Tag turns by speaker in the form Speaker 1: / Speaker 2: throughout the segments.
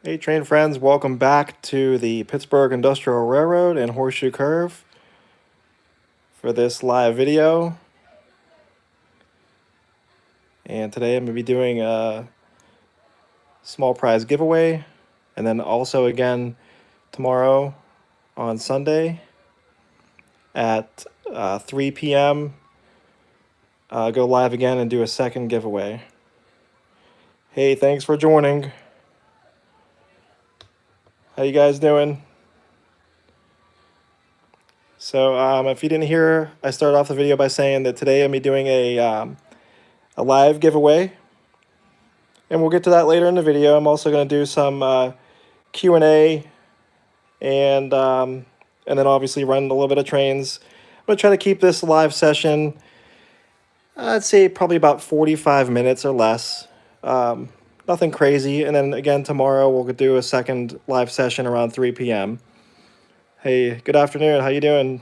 Speaker 1: Hey train friends, welcome back to the Pittsburgh Industrial Railroad and Horseshoe Curve for this live video. And today I'm going to be doing a small prize giveaway, and then also again tomorrow on Sunday at 3 p.m. Go live again and do a second giveaway. Hey, thanks for joining. How you guys doing? So if you didn't hear, I started off the video by saying that today I'm going to be doing a live giveaway, and we'll get to that later in the video. I'm also going to do some Q&A and then obviously run a little bit of trains. I'm going to try to keep this live session, I'd say probably about 45 minutes or less. Nothing crazy. And then again tomorrow we'll do a second live session around 3 p.m. Hey, good afternoon. How you doing?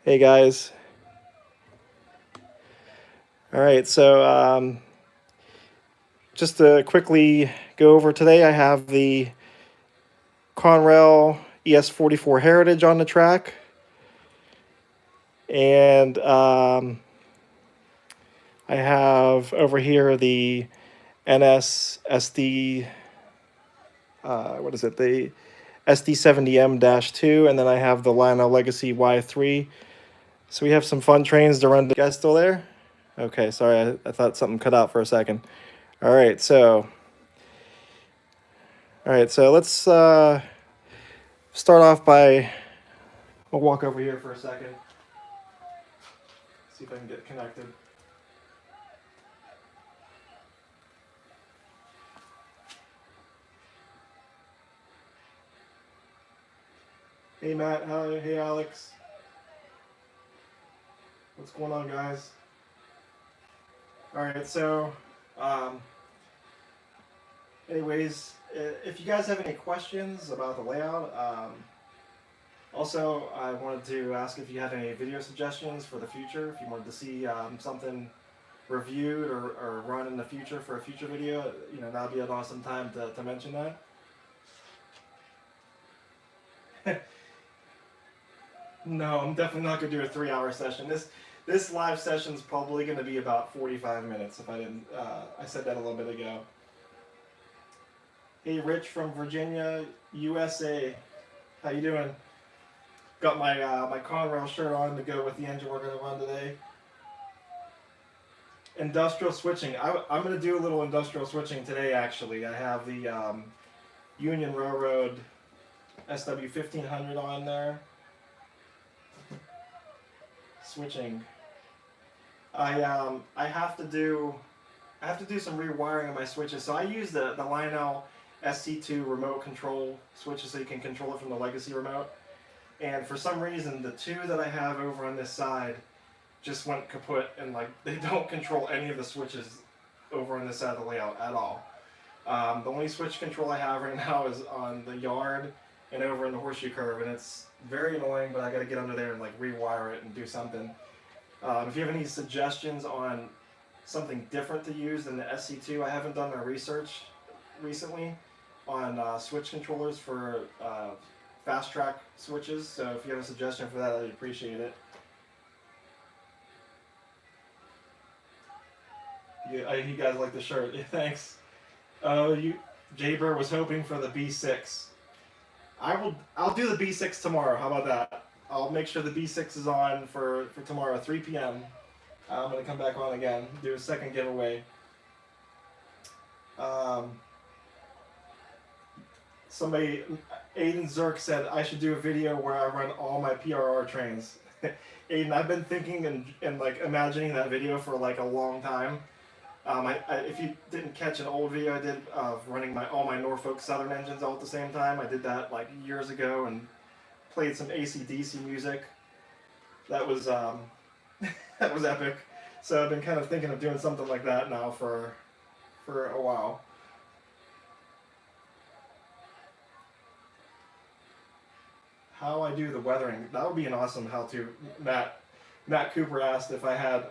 Speaker 1: Hey guys. All right, so just to quickly go over today, I have the Conrail ES44 Heritage on the track, and I have over here the NS SD, what is it, the SD70M-2, and then I have the Lionel Legacy Y3. So we have some fun trains to run. You guys still there? Okay, sorry, I thought something cut out for a second. All right, so let's start off by, I'll walk over here for a second. See if I can get connected. Hey Matt, hey Alex. What's going on, guys? All right, so anyways, if you guys have any questions about the layout, also I wanted to ask if you had any video suggestions for the future, if you wanted to see something reviewed or run in the future for a future video, you know, that'd be an awesome time to mention that. No, I'm definitely not going to do a 3-hour session. This live session is probably going to be about 45 minutes if I didn't, I said that a little bit ago. Hey, Rich from Virginia, USA. How you doing? Got my my Conrail shirt on to go with the engine we're going to run today. Industrial switching. I'm going to do a little industrial switching today, actually. I have the Union Railroad SW1500 on there. Switching. I have to do some rewiring of my switches. So I use the Lionel SC2 remote control switches, so you can control it from the legacy remote. And for some reason, the two that I have over on this side just went kaput, and like they don't control any of the switches over on this side of the layout at all. The only switch control I have right now is on the yard and over in the horseshoe curve, and it's very annoying, but I got to get under there and like rewire it and do something. If you have any suggestions on something different to use than the SC2, I haven't done my research recently on switch controllers for fast track switches, so if you have a suggestion for that, I'd appreciate it. Yeah, you guys like the shirt. Yeah, thanks. Jaber was hoping for the B6. I'll do the B6 tomorrow. How about that? I'll make sure the B6 is on for tomorrow, 3 p.m. I'm going to come back on again, do a second giveaway. Somebody, Aiden Zirk said I should do a video where I run all my PRR trains. Aiden, I've been thinking and like imagining that video for like a long time. If you didn't catch an old video I did of running all my Norfolk Southern engines all at the same time, I did that like years ago and played some AC/DC music. That was that was epic. So I've been kind of thinking of doing something like that now for a while. How I do the weathering, that would be an awesome how-to. Matt Cooper asked if I had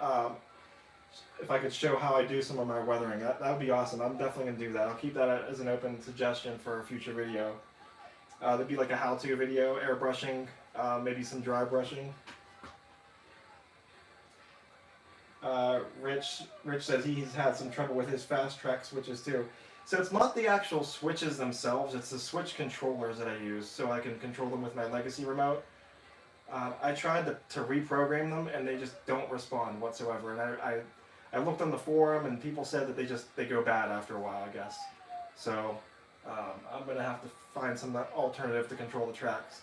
Speaker 1: if I could show how I do some of my weathering. That would be awesome. I'm definitely going to do that. I'll keep that as an open suggestion for a future video. There'd be like a how-to video, airbrushing, maybe some dry brushing. Rich says he's had some trouble with his fast track switches too. So it's not the actual switches themselves, it's the switch controllers that I use so I can control them with my Legacy remote. I tried to reprogram them and they just don't respond whatsoever. And I looked on the forum and people said that they go bad after a while, I guess. So I'm going to have to find some alternative to control the tracks.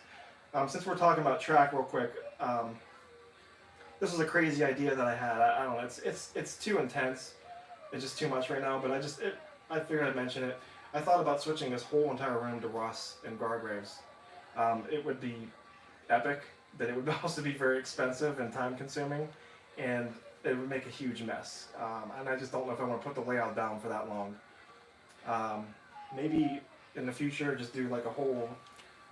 Speaker 1: Since we're talking about track real quick, this was a crazy idea that I had. I don't know, it's too intense. It's just too much right now, but I figured I'd mention it. I thought about switching this whole entire room to Ross and Gargraves. It would be epic, but it would also be very expensive and time consuming, and it would make a huge mess. And I just don't know if I want to put the layout down for that long. Maybe in the future just do like a whole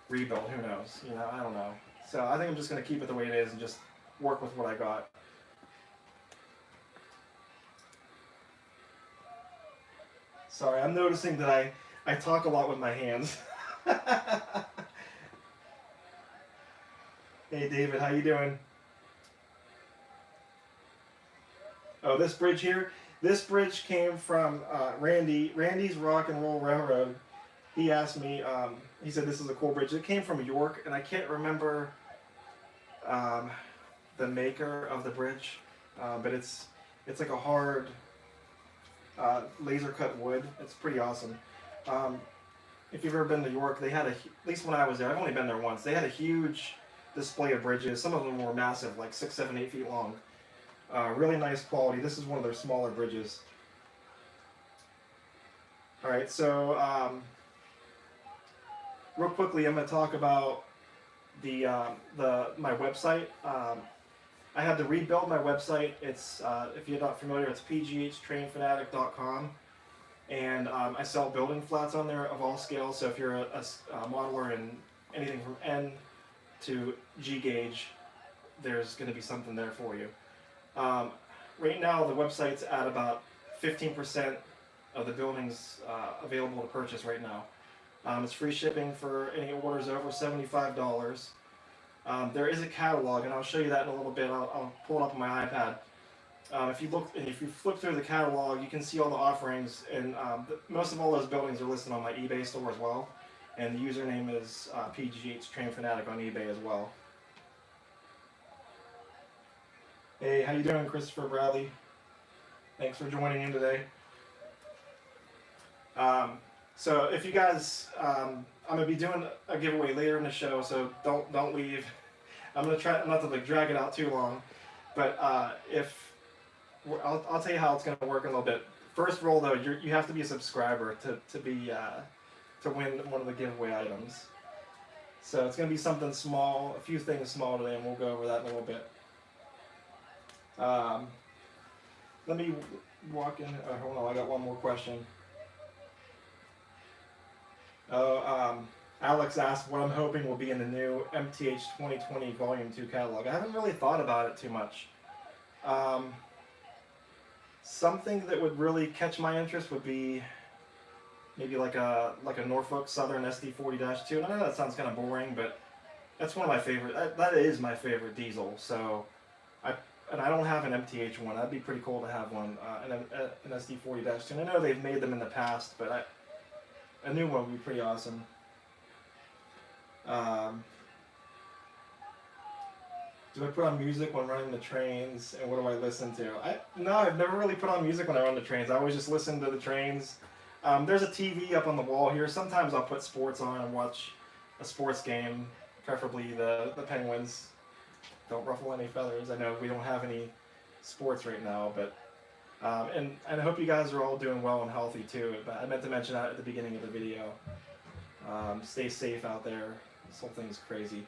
Speaker 1: rebuild, who knows, you know, I don't know. So I think I'm just going to keep it the way it is and just work with what I got. Sorry, I'm noticing that I talk a lot with my hands. Hey David, how you doing? Oh, this bridge here? This bridge came from Randy's Rock and Roll Railroad. He asked me, he said this is a cool bridge. It came from York, and I can't remember the maker of the bridge, but it's like a hard laser cut wood. It's pretty awesome. If you've ever been to York, they had at least when I was there, I've only been there once, they had a huge display of bridges. Some of them were massive, like 6, 7, 8 feet long. Really nice quality. This is one of their smaller bridges. Alright, so real quickly I'm going to talk about my website. I had to rebuild my website. It's if you're not familiar, it's pghtrainfanatic.com, and I sell building flats on there of all scales. So if you're a modeler in anything from N to G gauge, there's going to be something there for you. Right now the website's at about 15% of the buildings available to purchase right now. It's free shipping for any orders over $75. There is a catalog, and I'll show you that in a little bit. I'll pull it up on my iPad. If you flip through the catalog, you can see all the offerings, and most of all those buildings are listed on my eBay store as well. And the username is pghtrainfanatic on eBay as well. Hey, how you doing, Christopher Bradley? Thanks for joining in today. So if you guys, I'm gonna be doing a giveaway later in the show, so don't leave. I'm gonna try not to like drag it out too long, but I'll tell you how it's gonna work in a little bit. First roll though, you have to be a subscriber to win one of the giveaway items. So it's gonna be something small, a few things small today, and we'll go over that in a little bit. Let me walk in. Hold on, I got one more question. Alex asked what I'm hoping will be in the new MTH 2020 Volume 2 catalog. I haven't really thought about it too much. Something that would really catch my interest would be maybe like a Norfolk Southern SD40-2. And I know that sounds kind of boring, but that's one of my favorite. That is my favorite diesel. So I don't have an MTH one. That'd be pretty cool to have one, an SD40-2. And I know they've made them in the past, but a new one would be pretty awesome. Do I put on music when running the trains, and what do I listen to? No, I've never really put on music when I run the trains. I always just listen to the trains. There's a TV up on the wall here. Sometimes I'll put sports on and watch a sports game, preferably the Penguins. Don't ruffle any feathers. I know we don't have any sports right now, but and I hope you guys are all doing well and healthy too. But I meant to mention that at the beginning of the video. Stay safe out there. This whole thing's crazy.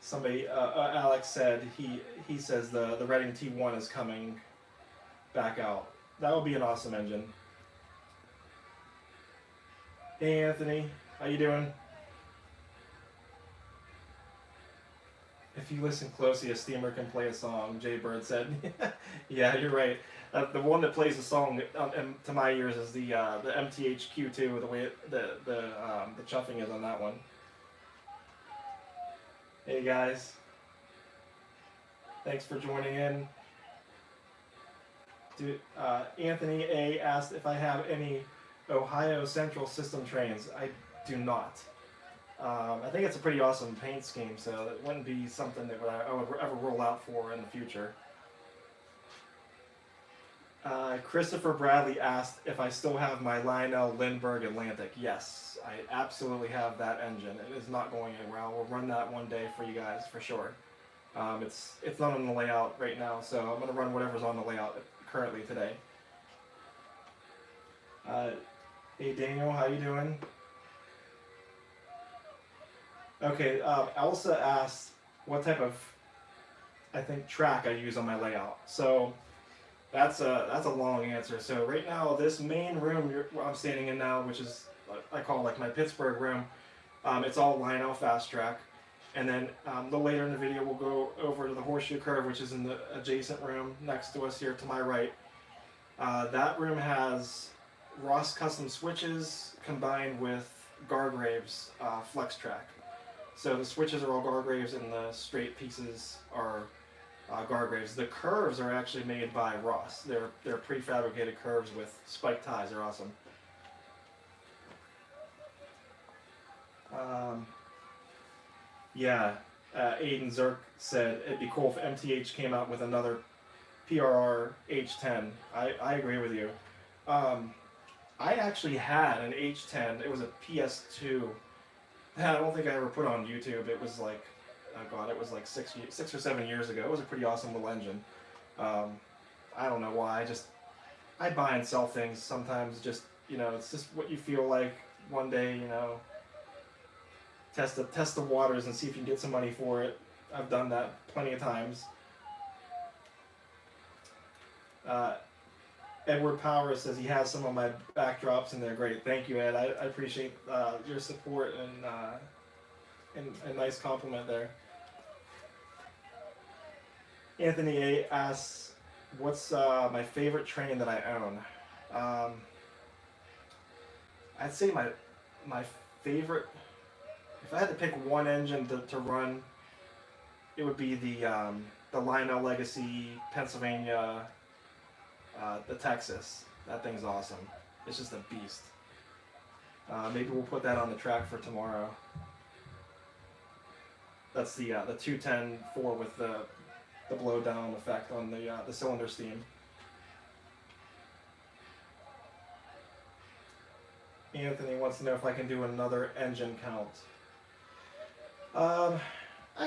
Speaker 1: Somebody, Alex said he says the Reading T1 is coming back out. That would be an awesome engine. Hey Anthony, how you doing? If you listen closely, a steamer can play a song, Jay Bird said. Yeah, you're right. The one that plays the song to my ears is the MTHQ2, the way the chuffing is on that one. Hey guys, thanks for joining in. Anthony A asked if I have any Ohio Central System trains. I do not. I think it's a pretty awesome paint scheme, so it wouldn't be something that I would ever roll out for in the future. Christopher Bradley asked if I still have my Lionel Lindbergh Atlantic. Yes, I absolutely have that engine. It is not going anywhere. I will run that one day for you guys for sure. It's not on the layout right now, so I'm going to run whatever's on the layout currently today. Hey Daniel, how you doing? Okay, Elsa asked what type of, I think, track I use on my layout. So that's a long answer. So right now, this main room I'm standing in now, which is I call like my Pittsburgh room, it's all Lionel Fast Track. And then a little later in the video, we'll go over to the Horseshoe Curve, which is in the adjacent room next to us here to my right. That room has Ross Custom switches combined with Gargraves Flex Track. So the switches are all Gargraves and the straight pieces are Gargraves. The curves are actually made by Ross. They're prefabricated curves with spike ties. They're awesome. Yeah, Aiden Zirk said it'd be cool if MTH came out with another PRR H10. I agree with you. I actually had an H10. It was a PS2. I don't think I ever put on YouTube. It was like, oh god, it was like 6 or 7 years ago. It was a pretty awesome little engine. I don't know why. I buy and sell things sometimes. Just it's just what you feel like one day. Test the waters and see if you can get some money for it. I've done that plenty of times. Edward Powers says he has some of my backdrops and they're great. Thank you, Ed. I appreciate your support and a nice compliment there. Anthony A asks, what's my favorite train that I own? I'd say my favorite, if I had to pick one engine to run, it would be the Lionel Legacy Pennsylvania, the Texas. That thing's awesome. It's just a beast. Maybe we'll put that on the track for tomorrow. That's the 210-4 with the blow down effect on the cylinder steam. Anthony wants to know if I can do another engine count. I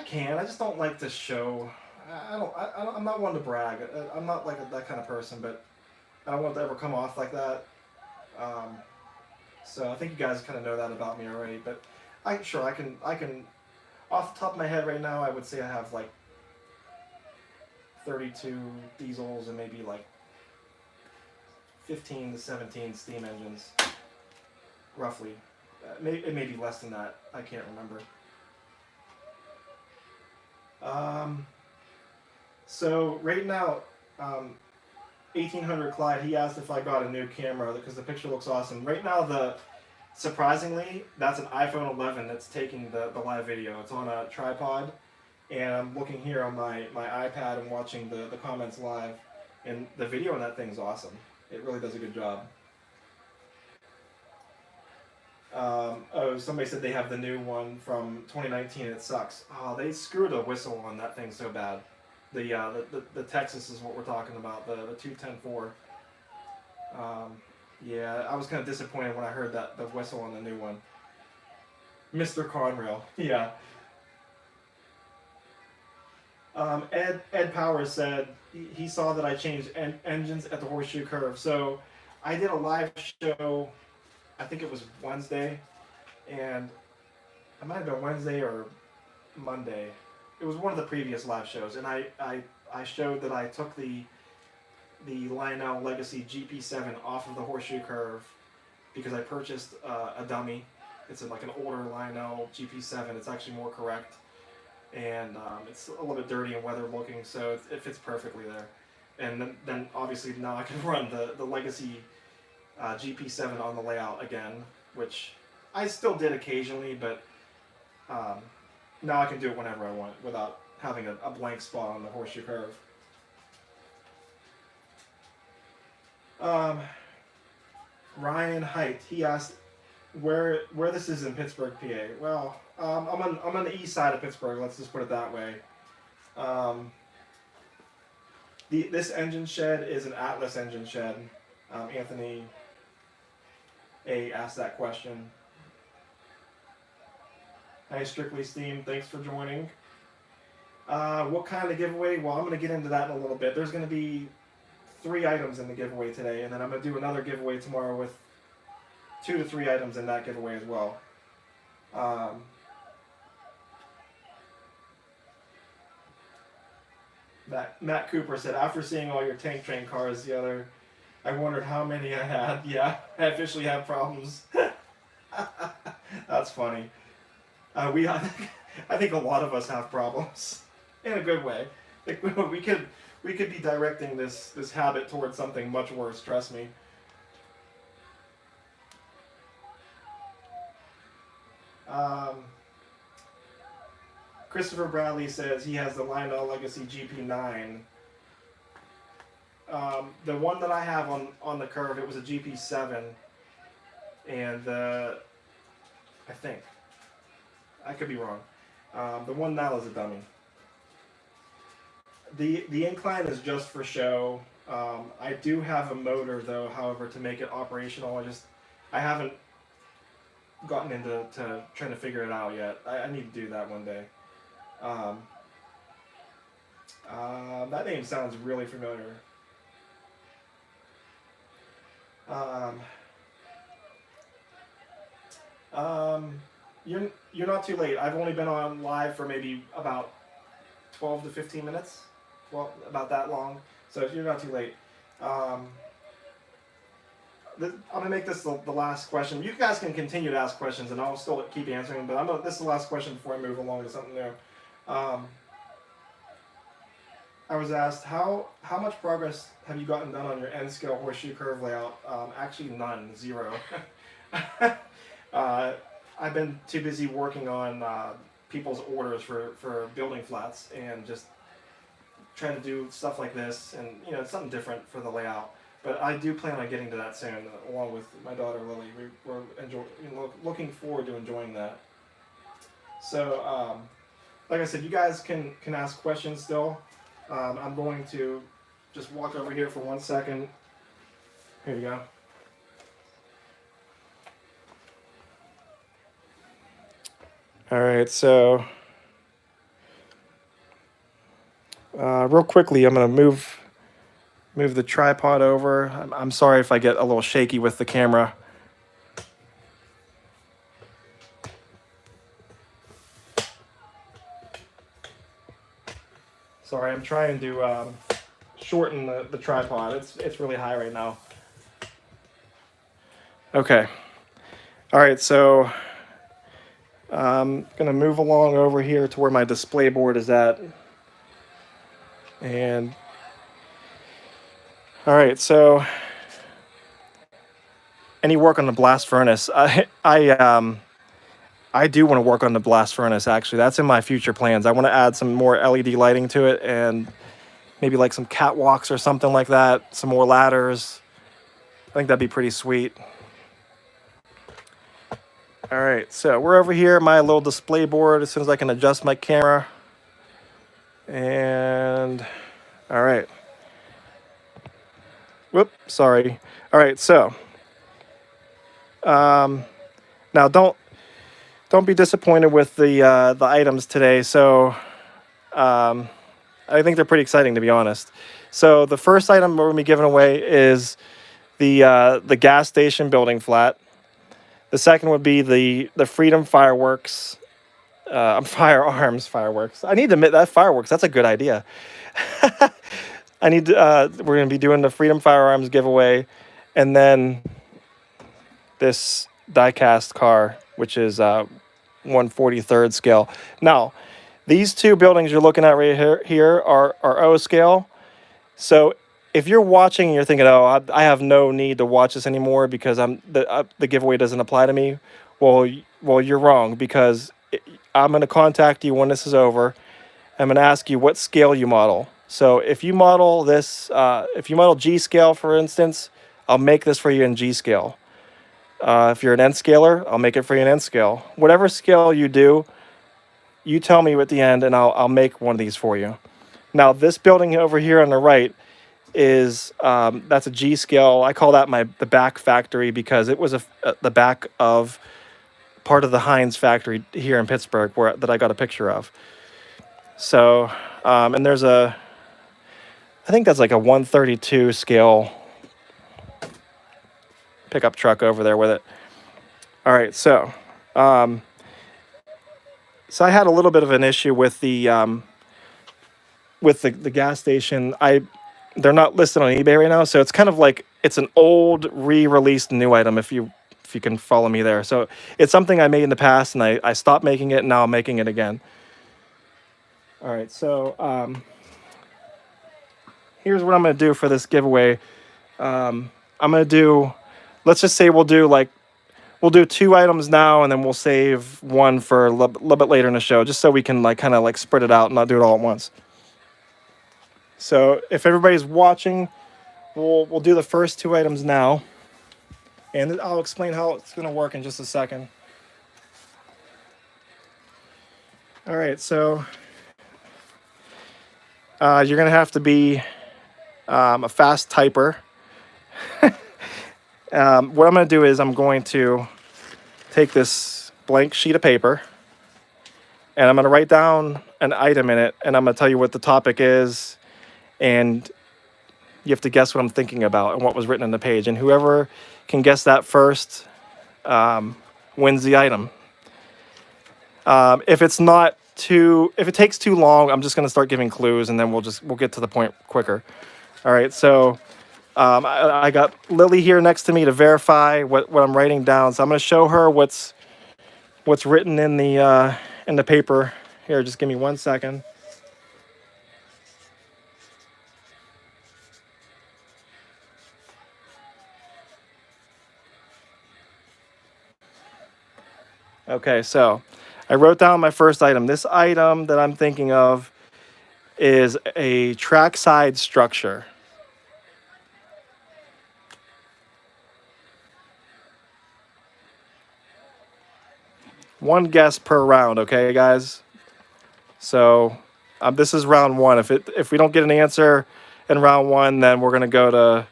Speaker 1: can. I just don't like to show. I'm not one to brag. I'm not like that kind of person, but I don't want to ever come off like that. So I think you guys kind of know that about me already. But I can. Off the top of my head right now, I would say I have like 32 diesels and maybe like 15 to 17 steam engines, roughly. It may be less than that. I can't remember. So right now, 1800 Clyde, he asked if I got a new camera because the picture looks awesome. Right now, surprisingly, that's an iPhone 11 that's taking the live video. It's on a tripod, and I'm looking here on my iPad and watching the comments live, and the video on that thing's awesome. It really does a good job. Somebody said they have the new one from 2019 and it sucks. Oh, they screwed a whistle on that thing so bad. The Texas is what we're talking about, the 210-4. Yeah, I was kind of disappointed when I heard the whistle on the new one. Mr. Conrail, yeah. Ed Powers said he saw that I changed engines at the Horseshoe Curve. So I did a live show, I think it was Wednesday, and it might have been Wednesday or Monday. It was one of the previous live shows, and I showed that I took the Lionel Legacy GP7 off of the Horseshoe Curve because I purchased a dummy. It's like an older Lionel GP7. It's actually more correct. and it's a little bit dirty and weathered looking, so it fits perfectly there. And then obviously now I can run the Legacy GP7 on the layout again, which I still did occasionally, but now I can do it whenever I want without having a blank spot on the horseshoe curve. Ryan Height, he asked where this is in Pittsburgh, PA. Well, I'm on the east side of Pittsburgh. Let's just put it that way. This engine shed is an Atlas engine shed. Anthony A asked that question. Hey, Strictly Steam, thanks for joining. What kind of giveaway? Well, I'm going to get into that in a little bit. There's going to be 3 items in the giveaway today, and then I'm going to do another giveaway tomorrow with 2 to 3 items in that giveaway as well. Matt Cooper said, after seeing all your tank train cars the other, I wondered how many I had. Yeah, I officially have problems. That's funny. I think a lot of us have problems in a good way. Like, we could be directing this habit towards something much worse. Trust me. Christopher Bradley says he has the Lionel Legacy GP9. The one that I have on the curve, it was a GP7, and I think, I could be wrong. The one now is a dummy. The incline is just for show. I do have a motor though, however, to make it operational. I haven't gotten into trying to figure it out yet. I need to do that one day. That name sounds really familiar. You're not too late. I've only been on live for maybe about 12 to 15 minutes. Well, about that long. So you're not too late. I'm gonna make this the last question. You guys can continue to ask questions, and I'll still keep answering them. But this is the last question before I move along to something new. I was asked how much progress have you gotten done on your N scale horseshoe curve layout? Actually, none, 0. I've been too busy working on people's orders for building flats and just trying to do stuff like this, and it's something different for the layout. But I do plan on getting to that soon, along with my daughter Lily. We're looking forward to enjoying that. So, like I said, you guys can ask questions still. I'm going to just walk over here for 1 second. Here you go. All right, so real quickly, I'm going to move the tripod over. I'm sorry if I get a little shaky with the camera. Sorry, I'm trying to shorten the tripod. It's really high right now. Okay. All right, so I'm going to move along over here to where my display board is at. And all right, so any work on the blast furnace? I do want to work on the blast furnace, actually. That's in my future plans. I want to add some more LED lighting to it, and maybe like some catwalks or something like that, some more ladders. I think that'd be pretty sweet. All right, so we're over here, my little display board, as soon as I can adjust my camera. And, all right. Whoop, sorry. All right, so, now don't be disappointed with the items today. So, I think they're pretty exciting, to be honest. So the first item we're going to be giving away is the gas station building flat. The second would be the Freedom Fireworks, Firearms Fireworks. I need to admit that fireworks. That's a good idea. We're going to be doing the Freedom Firearms giveaway, and then this die-cast car, which is 1/43 scale. Now, These two buildings you're looking at right here are O scale. So if you're watching and you're thinking, oh, I have no need to watch this anymore because the giveaway doesn't apply to me, well, you're wrong, because I'm going to contact you when this is over. I'm going to ask you what scale you model. So if you model this, if you model G scale, for instance, I'll make this for you in G scale. If you're an N scaler, I'll make it for you in N scale. Whatever scale you do, you tell me at the end, and I'll make one of these for you. Now, this building over here on the right is that's a G scale. I call that the back factory because it was the back of part of the Heinz factory here in Pittsburgh that I got a picture of. So, and there's I think that's like a 132 scale pickup truck over there with it. All right, so I had a little bit of an issue with the gas station. They're not listed on eBay right now, so it's kind of like it's an old re-released new item, if you can follow me there. So it's something I made in the past, and I stopped making it, and now I'm making it again. All right, so here's what I'm going to do for this giveaway. I'm going to do, let's just say we'll do 2 items now, and then we'll save one for a little bit later in the show, just so we can kind of spread it out and not do it all at once. So if everybody's watching, we'll do the first 2 items now, and I'll explain how it's going to work in just a second. All right, so you're going to have to be a fast typer. What I'm going to do is I'm going to take this blank sheet of paper, and I'm going to write down an item in it, and I'm going to tell you what the topic is, and you have to guess what I'm thinking about and what was written on the page. And whoever can guess that first wins the item. If it takes too long, I'm just going to start giving clues, and then we'll get to the point quicker. All right, so I got Lily here next to me to verify what I'm writing down. So I'm going to show her what's written in the paper. Here, just give me 1 second. Okay, so I wrote down my first item. This item that I'm thinking of is a trackside structure. One guess per round, okay, guys? So this is round 1. If we don't get an answer in round 1, then we're gonna go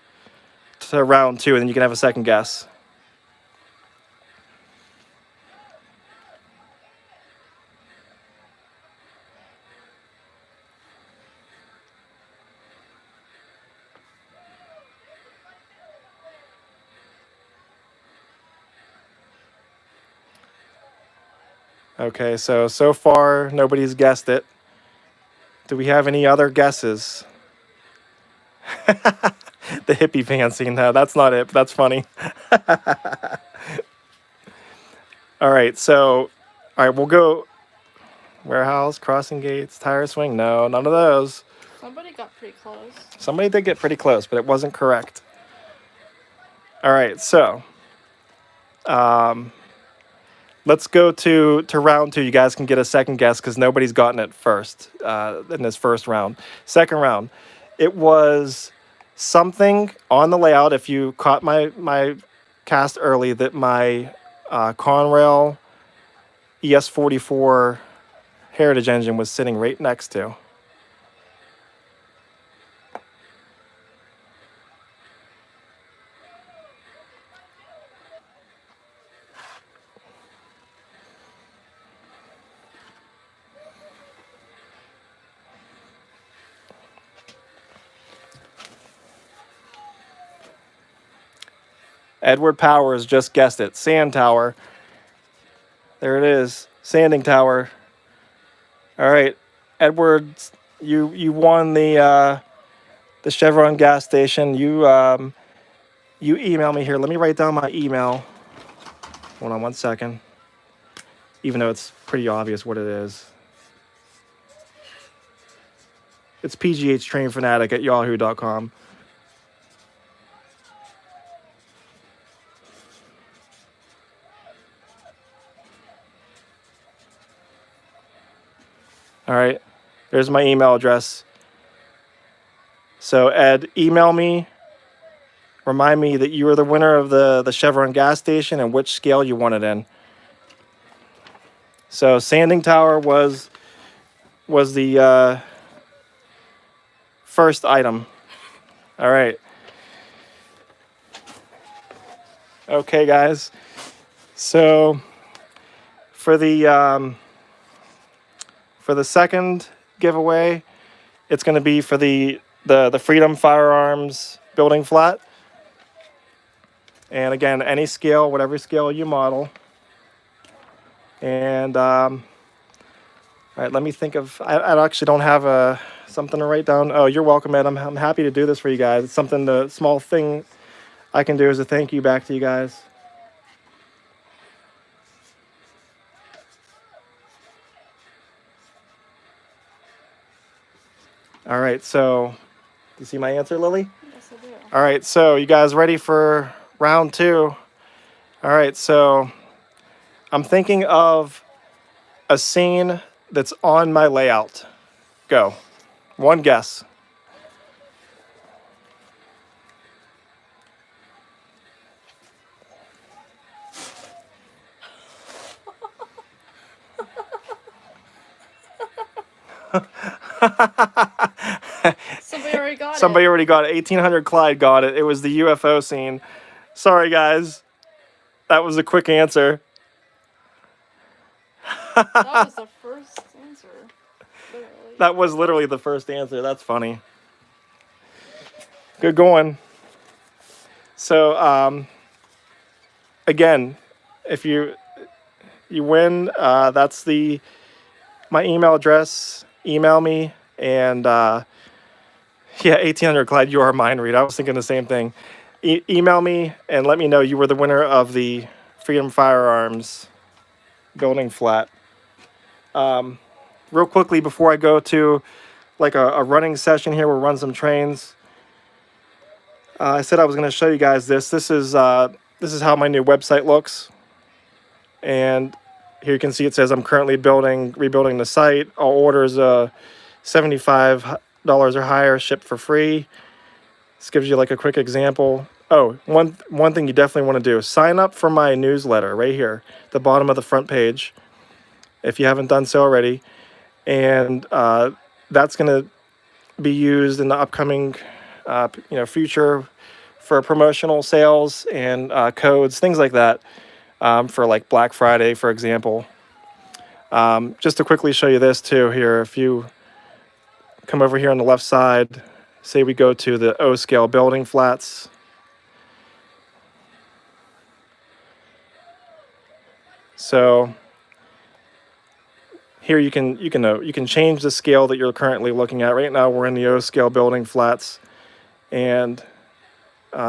Speaker 1: to round 2, and then you can have a second guess. Okay, so far nobody's guessed it. Do we have any other guesses? The hippie fancy. No, that's not it, but that's funny. All right, we'll go warehouse, crossing gates, tire swing. No, none of those.
Speaker 2: Somebody got pretty close.
Speaker 1: Somebody did get pretty close, but it wasn't correct. All right, so let's go to round 2. You guys can get a second guess because nobody's gotten it first in this first round. Second round, it was something on the layout. If you caught my cast early, that my Conrail ES44 Heritage engine was sitting right next to. Edward Powers just guessed it. Sand tower. There it is. Sanding tower. All right, Edward, you won the Chevron gas station. You email me here. Let me write down my email. Hold on 1 second. Even though it's pretty obvious what it is. It's pghtrainfanatic@yahoo.com. All right, there's my email address. So Ed, email me. Remind me that you were the winner of the Chevron gas station and which scale you won it in. So sanding tower was the first item. All right. Okay, guys. So for the second giveaway, it's going to be for the Freedom Firearms building flat. And again, any scale, whatever scale you model. And all right, let me think of. I actually don't have something to write down. Oh, you're welcome, Ed. I'm happy to do this for you guys. It's something, the small thing I can do as a thank you back to you guys. All right, so do you see my answer, Lily?
Speaker 2: Yes, I do.
Speaker 1: All right, so you guys ready for round 2? All right, so I'm thinking of a scene that's on my layout. Go. One guess.
Speaker 2: Somebody already got
Speaker 1: Somebody
Speaker 2: it.
Speaker 1: already got it. 1800 Clyde got it. It was the UFO scene. Sorry, guys. That was a quick answer.
Speaker 2: That was the first answer. Literally.
Speaker 1: That was literally the first answer. That's funny. Good going. So, again, if you win, that's my email address. Email me, and yeah, 1800 Clyde, you are mine, Reed. I was thinking the same thing. Email me and let me know you were the winner of the Freedom Firearms building flat. Real quickly before I go to like a running session here, we'll run some trains. I said I was going to show you guys this. This is how my new website looks, and here you can see it says I'm currently rebuilding the site. All orders $75 or higher shipped for free. This gives you like a quick example. Oh, one thing you definitely want to do, sign up for my newsletter right here, the bottom of the front page, if you haven't done so already. And that's going to be used in the upcoming future for promotional sales and codes, things like that, for like Black Friday, for example. Just to quickly show you this too here, if you come over here on the left side, say we go to the O scale building flats. So here you can change the scale that you're currently looking at. Right now we're in the O scale building flats, and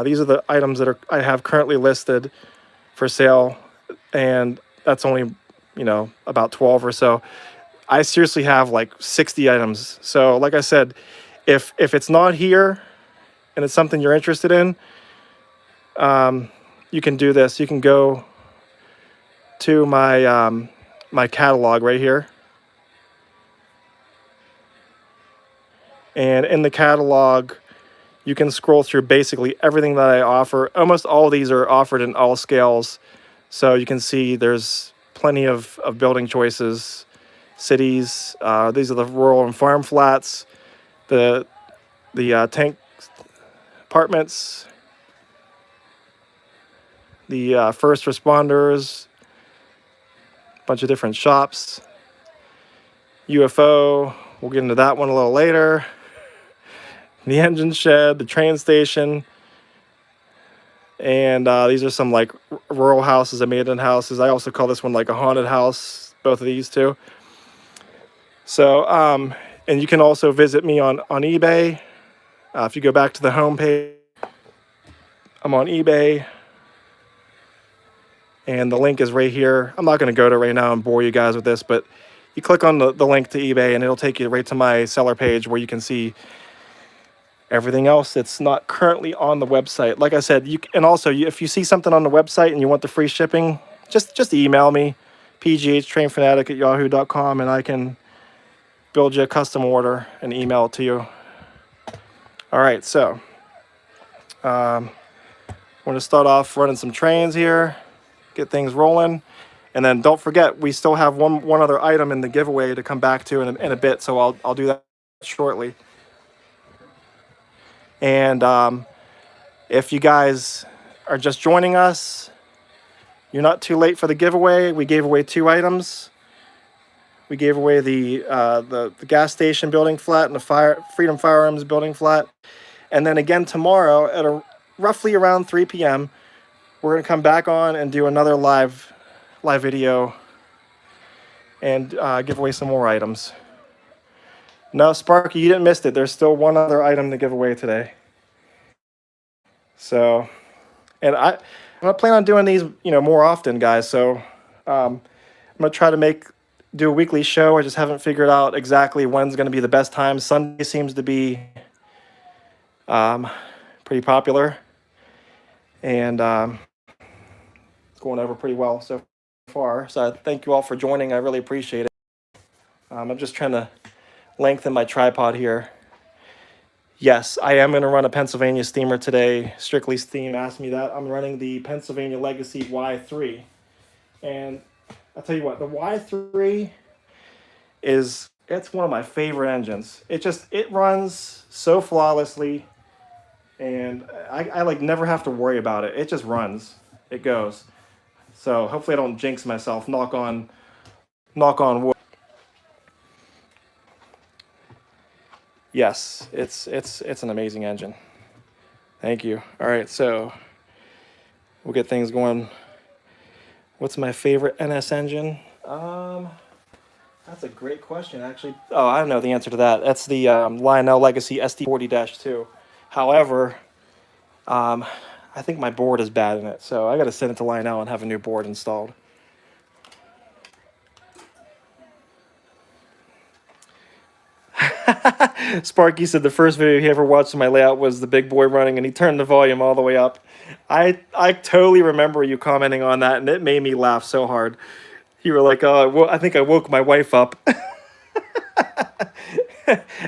Speaker 1: these are the items that I have currently listed for sale, and that's only about 12 or so. I seriously have like 60 items. So like I said, if it's not here and it's something you're interested in, you can do this. You can go to my my catalog right here, and in the catalog you can scroll through basically everything that I offer. Almost all of these are offered in all scales, so you can see there's plenty of building choices. Cities, these are the rural and farm flats, the tank apartments, the first responders, a bunch of different shops, UFO, we'll get into that one a little later, the engine shed, the train station, and these are some like rural houses, abandoned houses. I also call this one like a haunted house, both of these two. So, and you can also visit me on eBay. If you go back to the home page, I'm on eBay, and the link is right here. I'm not going to go to it right now and bore you guys with this, but you click on the link to eBay and it'll take you right to my seller page where you can see everything else that's not currently on the website. Like I said, and also if you see something on the website and you want the free shipping, just email me, pghtrainfanatic@yahoo.com, and I can build you a custom order and email it to you. All right, so I'm going to start off running some trains here, get things rolling. And then don't forget, we still have one other item in the giveaway to come back to in a bit, so I'll do that shortly. And if you guys are just joining us, you're not too late for the giveaway. We gave away 2 items. We gave away the gas station building flat and the Freedom Firearms building flat. And then again tomorrow at roughly around 3 p.m., we're going to come back on and do another live video and give away some more items. No, Sparky, you didn't miss it. There's still one other item to give away today. So, and I'm gonna plan on doing these, more often, guys. So, I'm gonna try to do a weekly show. I just haven't figured out exactly when's gonna be the best time. Sunday seems to be pretty popular, and it's going over pretty well so far. So, thank you all for joining. I really appreciate it. I'm just trying to lengthen my tripod here. Yes, I am going to run a Pennsylvania steamer today. Strictly Steam asked me that. I'm running the Pennsylvania Legacy Y3. And I'll tell you what, the Y3 it's one of my favorite engines. It runs so flawlessly, and I like never have to worry about it. It just runs. It goes. So hopefully I don't jinx myself. Knock on wood. Yes, it's an amazing engine. Thank you. All right, so we'll get things going. What's my favorite NS engine? That's a great question, actually. Oh, I don't know the answer to that. That's the Lionel Legacy SD40-2. However, I think my board is bad in it, so I got to send it to Lionel and have a new board installed. Sparky said the first video he ever watched in my layout was the big boy running, and he turned the volume all the way up. I totally remember you commenting on that, and it made me laugh so hard. You were like, "Oh, I think I woke my wife up."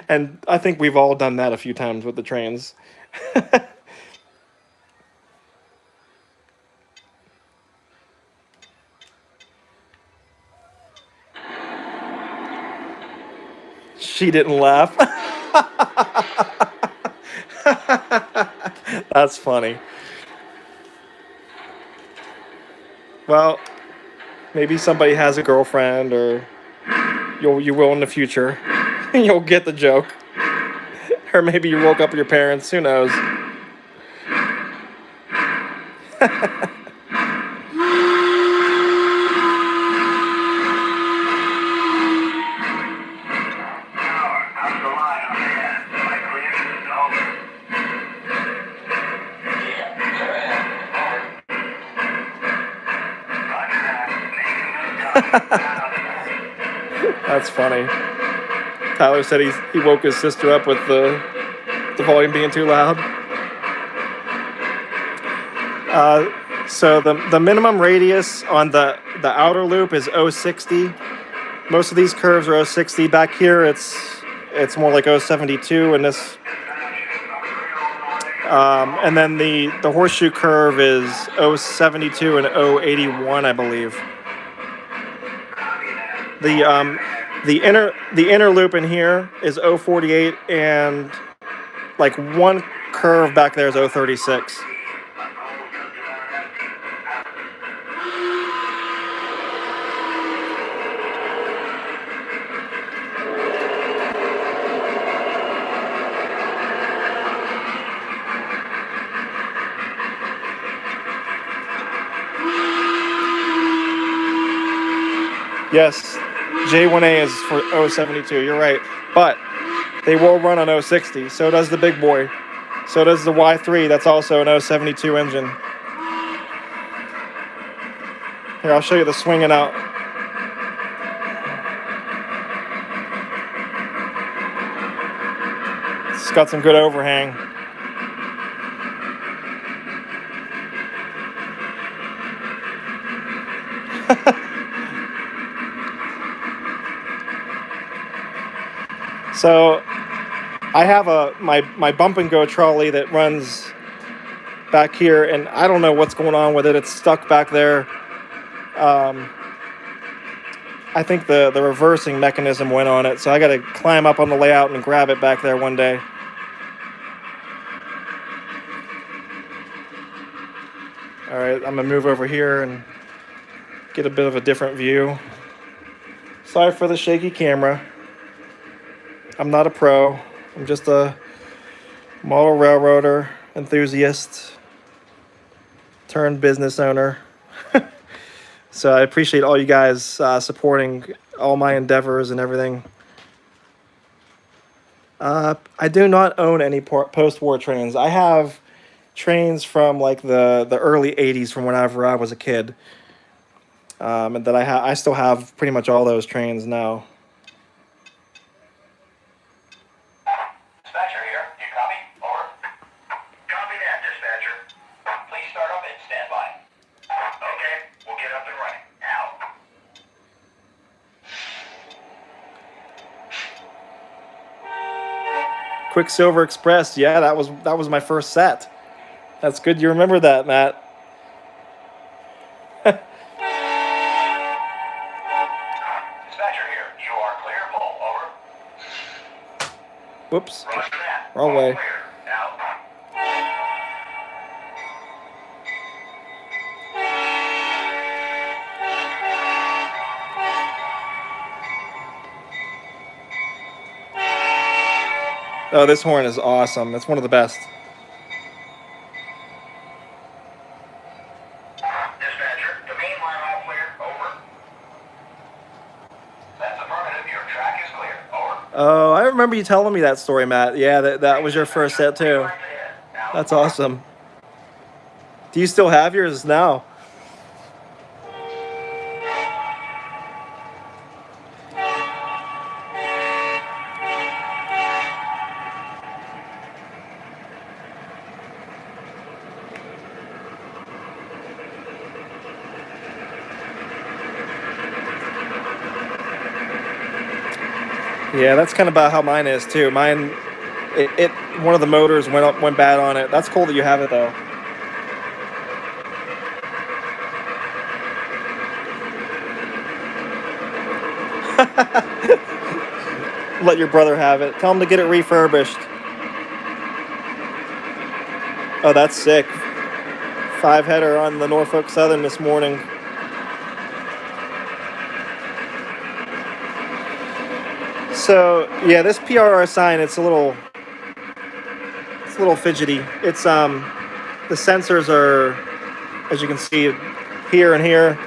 Speaker 1: And I think we've all done that a few times with the trains. She didn't laugh. That's funny. Well, maybe somebody has a girlfriend, or you will in the future. You'll get the joke. Or maybe you woke up your parents. Who knows? That's funny. Tyler said he woke his sister up with the volume being too loud. So the minimum radius on the outer loop is 060. Most of these curves are 060. Back here it's more like 072, and this and then the horseshoe curve is 072 and 081, I believe. The inner loop in here is 048, and like one curve back there is 036. Yes, J1A is for 072, you're right. But they will run on 060, so does the big boy. So does the Y3, that's also an 072 engine. Here, I'll show you the swinging out. It's got some good overhang. So I have my bump and go trolley that runs back here, and I don't know what's going on with it. It's stuck back there. I think the reversing mechanism went on it, so I got to climb up on the layout and grab it back there one day. All right, I'm gonna move over here and get a bit of a different view. Sorry for the shaky camera. I'm not a pro. I'm just a model railroader enthusiast turned business owner. So I appreciate all you guys supporting all my endeavors and everything. I do not own any post-war trains. I have trains from like the early 80s from whenever I was a kid. And that I still have pretty much all those trains now.
Speaker 3: Dispatcher here. Do you copy? Over. Copy that, dispatcher. Please start up and stand by. Okay, we'll get up and running. Now.
Speaker 1: Quicksilver Express. Yeah, that was my first set. That's good you remember that, Matt.
Speaker 3: Dispatcher here. You are clear. Pull. Over.
Speaker 1: Whoops.
Speaker 3: Roger that.
Speaker 1: Wrong
Speaker 3: All
Speaker 1: way.
Speaker 3: clear. Now.
Speaker 1: Oh, this horn is awesome. It's one of the best.
Speaker 3: Dispatcher, the main line all clear. Over. That's affirmative. Your track is clear. Over.
Speaker 1: Oh, I remember you telling me that story, Matt. Yeah, that was your first set too.
Speaker 3: Right ahead. Now.
Speaker 1: That's awesome. Do you still have yours now? Yeah, that's kind of about how mine is too. Mine, it one of the motors went bad on it. That's cool that you have it though. Let your brother have it. Tell him to get it refurbished. Oh, that's sick. 5-header on the Norfolk Southern this morning. So yeah, this PRR sign, it's a little fidgety. It's the sensors are, as you can see, here and here,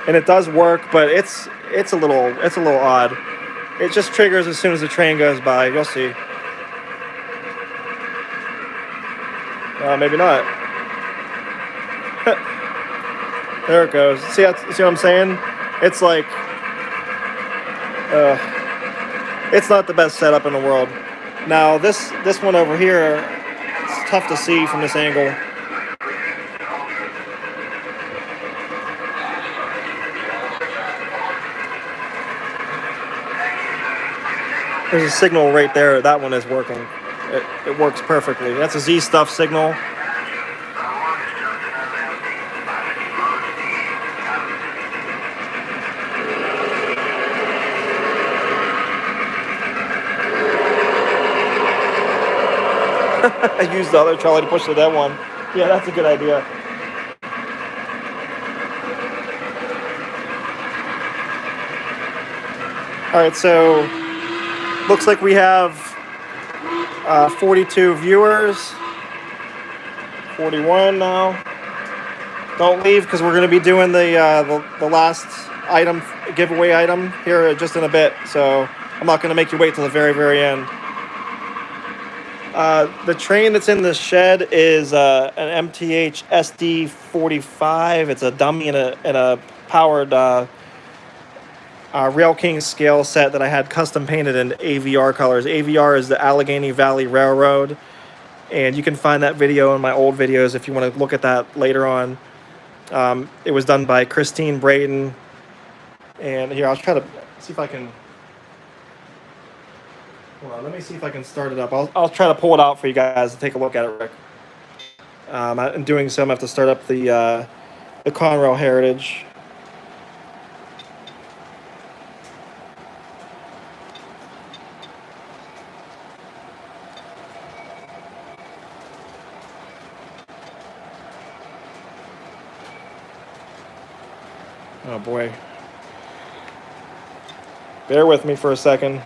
Speaker 1: and it does work, but it's a little odd. It just triggers as soon as the train goes by. You'll see. Maybe not. There it goes. See what I'm saying? It's like, it's not the best setup in the world. Now this one over here, it's tough to see from this angle. There's a signal right there. That one is working. It works perfectly. That's a Z stuff signal. I used the other trolley to push the dead one. Yeah, that's a good idea. All right, so looks like we have 42 viewers. 41 now. Don't leave because we're going to be doing the last item, giveaway item here just in a bit. So I'm not going to make you wait till the very, very end. The train that's in the shed is an MTH SD45. It's a dummy and a powered Rail King scale set that I had custom painted in AVR colors. AVR is the Allegheny Valley Railroad, and you can find that video in my old videos if you want to look at that later on. It was done by Christine Braden, and here I'll try to see if I can. Hold on, let me see if I can start it up. I'll try to pull it out for you guys to take a look at it, Rick. In doing so, I'm going to have to start up the Conrail Heritage. Oh boy. Bear with me for a second.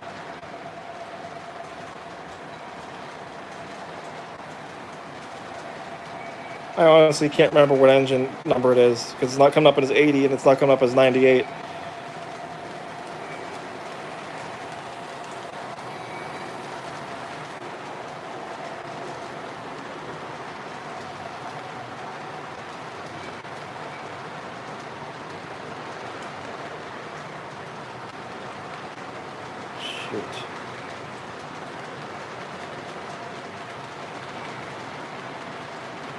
Speaker 1: I honestly can't remember what engine number it is because it's not coming up as 80 and it's not coming up as 98. Shoot.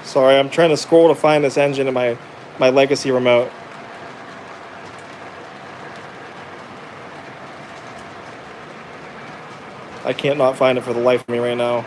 Speaker 1: Sorry, I'm trying to scroll to find this engine in my legacy remote. I can't not find it for the life of me right now.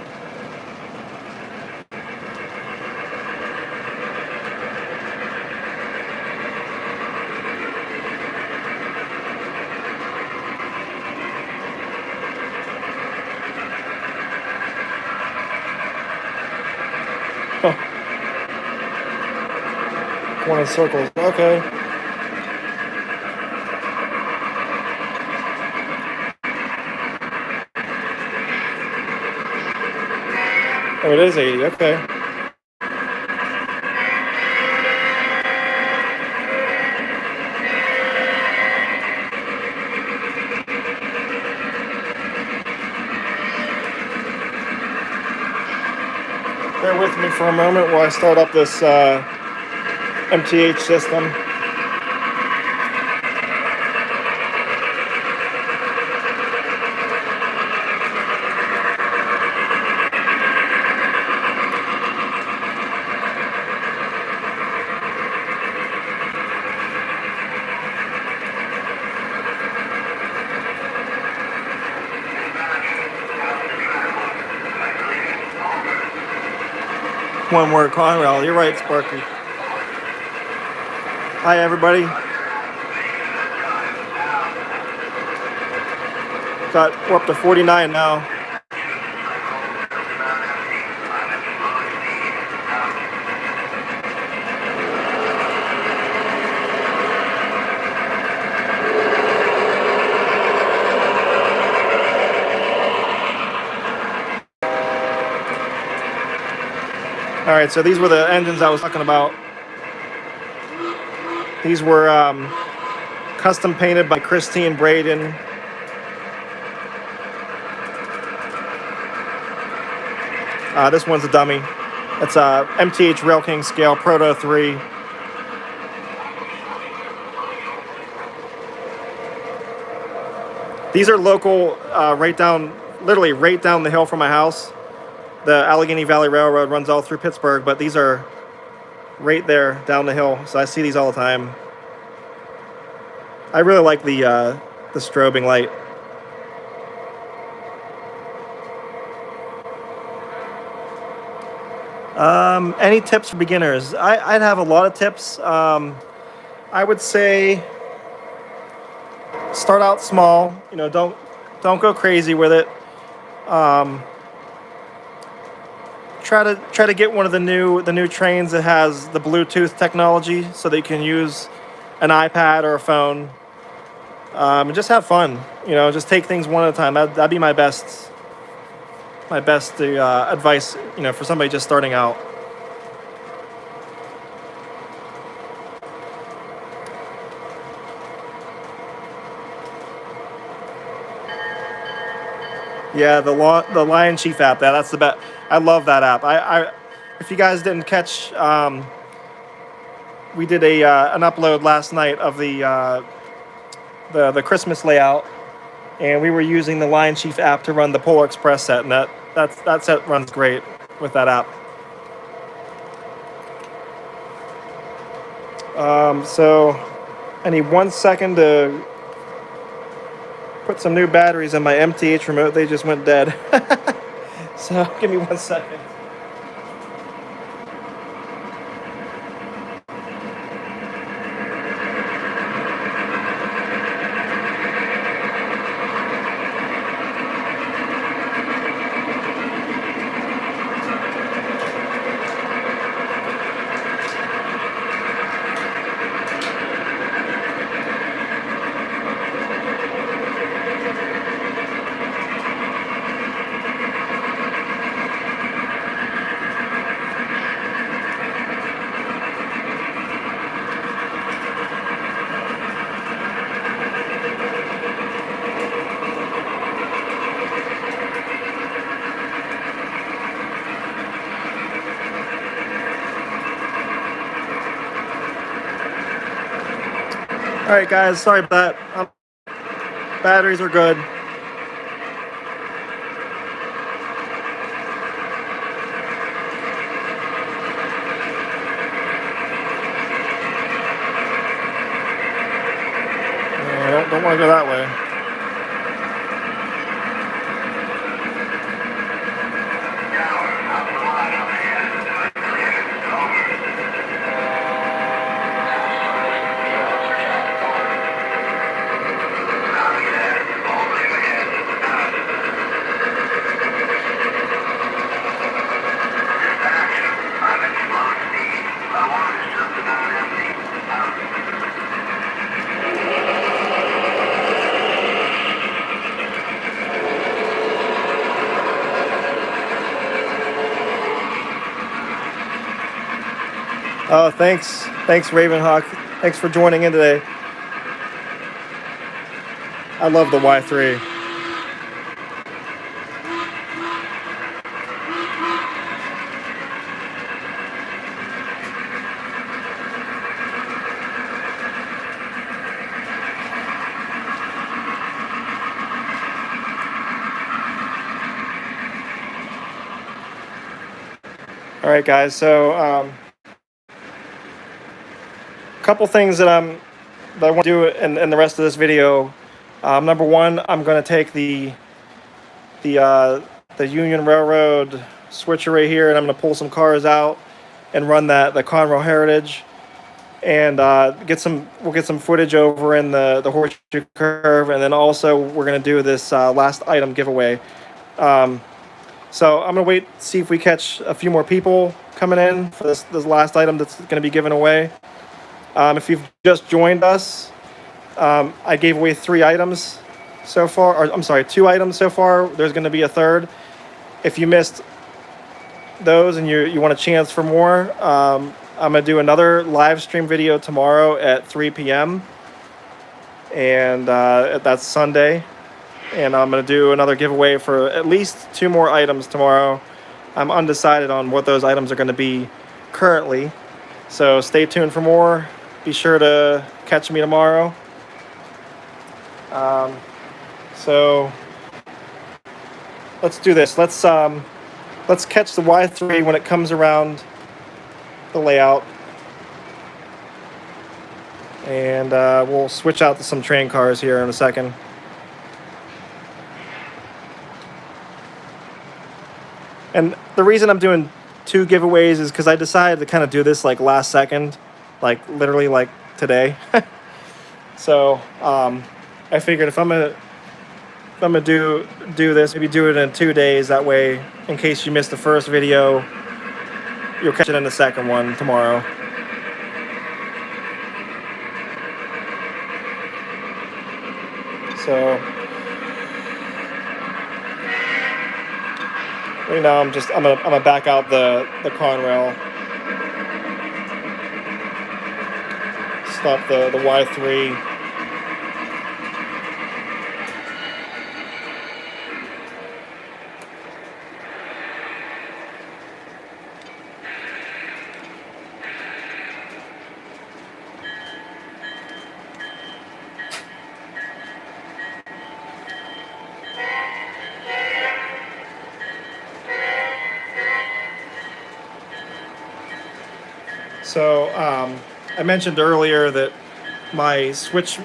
Speaker 1: One in circles. Okay. Oh, it is 80. Okay. Bear with me for a moment while I start up this MTH system. One word Conrail. You're right, Sparky. Hi, everybody. We're up to 49 now. All right, so these were the engines I was talking about. These were custom painted by Christine Braden. This one's a dummy. It's a MTH Rail King scale Proto 3. These are local, literally right down the hill from my house. The Allegheny Valley Railroad runs all through Pittsburgh, but these are right there down the hill, so I see these all the time. I really like the strobing light. Any tips for beginners? I'd have a lot of tips. I would say start out small. You know, don't go crazy with it. Try to get one of the new trains that has the Bluetooth technology, so that you can use an iPad or a phone, and just have fun. You know, just take things one at a time. That'd be my best advice. You know, for somebody just starting out. Yeah, the Lion Chief app. That's the best. I love that app. If you guys didn't catch, we did an upload last night of the the Christmas layout, and we were using the Lion Chief app to run the Polar Express set, and that set runs great with that app. So I need 1 second to put some new batteries in my MTH remote. They just went dead. So give me 1 second. All right, guys, sorry about that. Batteries are good. Yeah, don't want to go that way. Oh, thanks. Thanks, Ravenhawk. Thanks for joining in today. I love the Y3. All right, guys. So, a couple things that I want to do in the rest of this video. Number one, I'm going to take the Union Railroad switcher right here, and I'm going to pull some cars out and run the Conrail Heritage, and we'll get some footage over in the Horseshoe Curve, and then also we're going to do this last item giveaway. So I'm going to wait, see if we catch a few more people coming in for this last item that's going to be given away. If you've just joined us, I gave away 3 items so far, or I'm sorry, 2 items so far. There's going to be a third. If you missed those and you want a chance for more, I'm going to do another live stream video tomorrow at 3 p.m. And that's Sunday. And I'm going to do another giveaway for at least 2 more items tomorrow. I'm undecided on what those items are going to be currently. So stay tuned for more. Be sure to catch me tomorrow. So let's do this. Let's catch the Y3 when it comes around the layout. And we'll switch out to some train cars here in a second. And the reason I'm doing 2 giveaways is because I decided to kind of do this like last second, like literally like today. So I figured if I'm gonna do this, maybe do it in 2 days. That way, in case you missed the first video, you'll catch it in the second one tomorrow. So right now I'm gonna back out the Conrail. Stop the Y3. So I mentioned earlier that my switch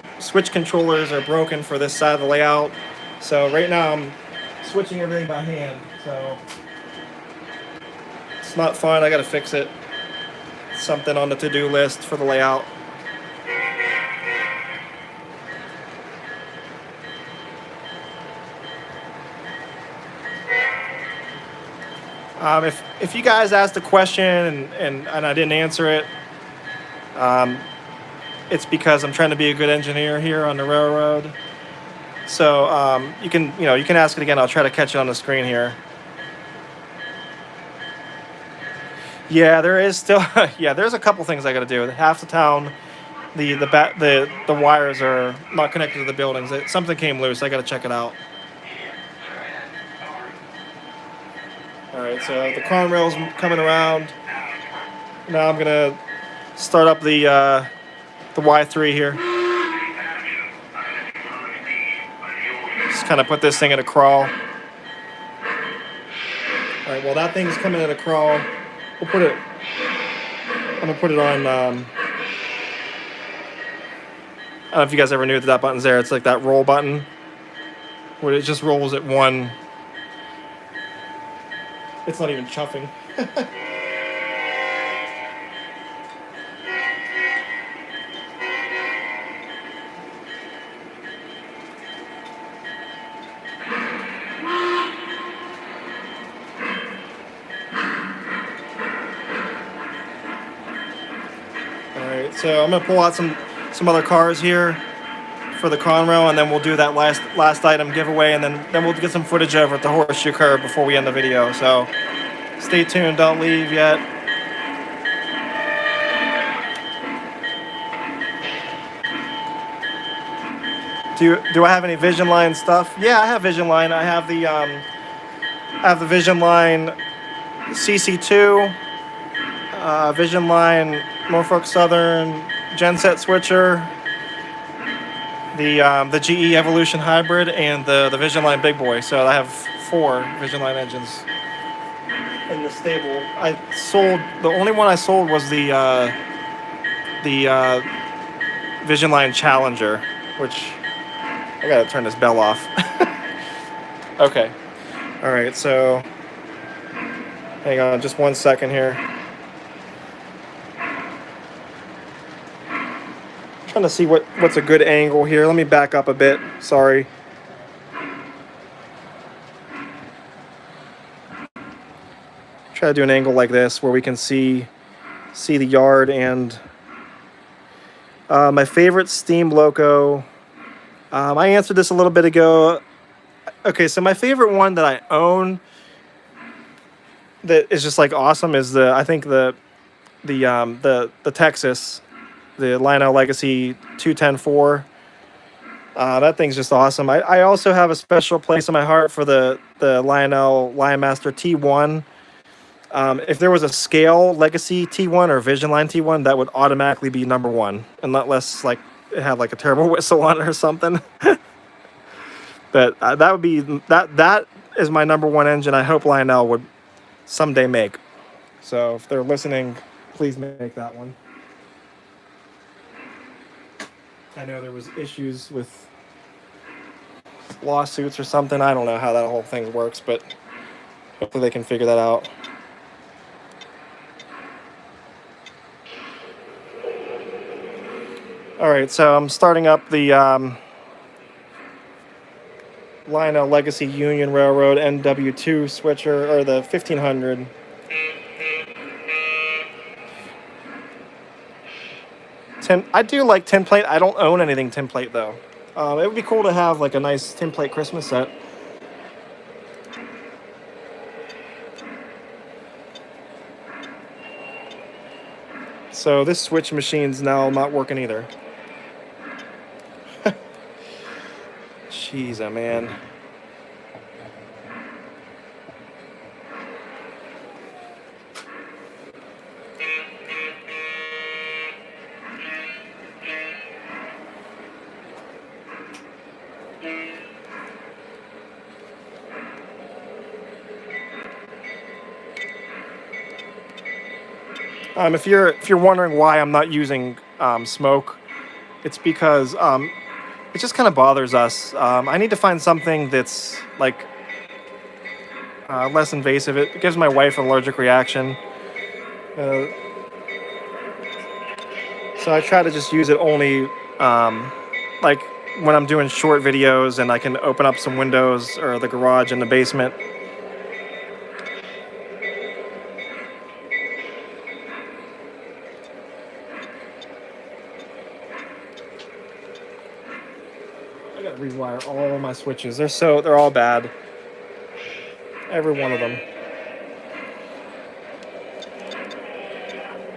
Speaker 1: controllers are broken for this side of the layout. So right now I'm switching everything by hand. So it's not fun. I got to fix it. Something on the to-do list for the layout. If you guys asked a question and I didn't answer it, it's because I'm trying to be a good engineer here on the railroad. So you can ask it again. I'll try to catch it on the screen here. Yeah, there is still yeah. There's a couple things I got to do. Half the town, the wires are not connected to the buildings. Something came loose. I got to check it out. All right, so the Conrail's coming around. Now I'm gonna start up the Y3 here. Just kind of put this thing in a crawl. All right, well that thing's coming in a crawl. I'm gonna put it on. I don't know if you guys ever knew that button's there. It's like that roll button, where it just rolls at one. It's not even chuffing. Alright, so I'm gonna pull out some other cars here for the Conrail, and then we'll do that last item giveaway, and then we'll get some footage over at the Horseshoe curve before we end the video. So stay tuned, don't leave yet. Do I have any Vision Line stuff? Yeah, I have Vision Line. I have the Vision Line CC2, Vision Line Norfolk Southern genset switcher, the GE Evolution Hybrid, and the Vision Line Big Boy. So I have 4 Vision Line engines in the stable. The only one I sold was the Vision Line Challenger, which I gotta turn this bell off. Okay. All right. So hang on, just 1 second here. Trying to see what's a good angle here. Let me back up a bit. Sorry. Try to do an angle like this where we can see the yard and my favorite steam loco. I answered this a little bit ago. Okay, so my favorite one that I own that is just like awesome is the Texas, the Lionel Legacy 210-4. That thing's just awesome. I also have a special place in my heart for the Lionel Lionmaster T1. If there was a scale Legacy T1 or Vision Line T1, that would automatically be number 1, unless like it had like a terrible whistle on it or something. But that is my number 1 engine. I hope Lionel would someday make. So if they're listening, please make that one. I know there was issues with lawsuits or something. I don't know how that whole thing works, but hopefully they can figure that out. All right, so I'm starting up the Lionel Legacy Union Railroad NW2 switcher, or the 1500. I do like tinplate. I don't own anything tinplate though. It would be cool to have like a nice tinplate Christmas set. So this switch machine's now not working either. Jeez, oh man. If you're wondering why I'm not using smoke, it's because it just kind of bothers us. I need to find something that's like less invasive. It gives my wife an allergic reaction. Uh, so I try to just use it only like when I'm doing short videos and I can open up some windows or the garage in the basement. I gotta rewire all my switches. They're all bad. Every one of them.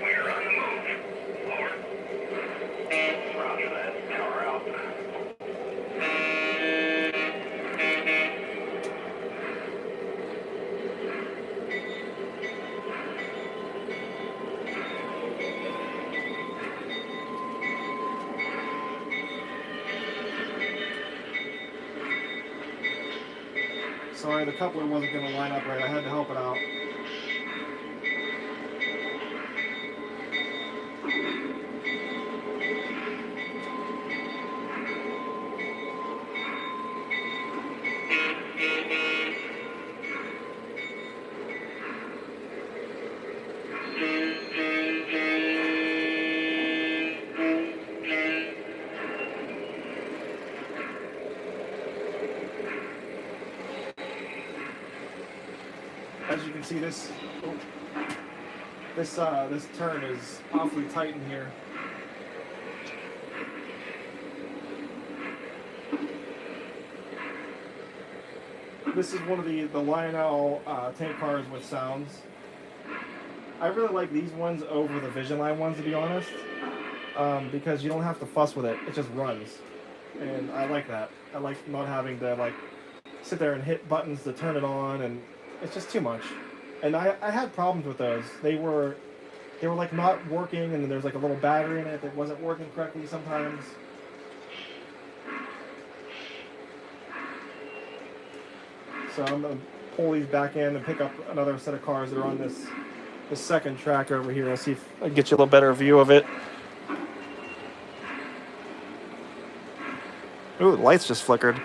Speaker 3: We're on the move. Over. Roger that. Power out.
Speaker 1: Sorry, the coupler wasn't gonna line up right. I had to help it out. As you can see, this turn is awfully tight in here. This is one of the Lionel tank cars with sounds. I really like these ones over the Vision Line ones, to be honest, because you don't have to fuss with it. It just runs, and I like that. I like not having to like sit there and hit buttons to turn it on, and it's just too much. And I had problems with those. They were like not working, and then there's like a little battery in it that wasn't working correctly sometimes. So I'm gonna pull these back in and pick up another set of cars that are on this second track over here. I'll see if I can get you a little better view of it. Ooh, the lights just flickered.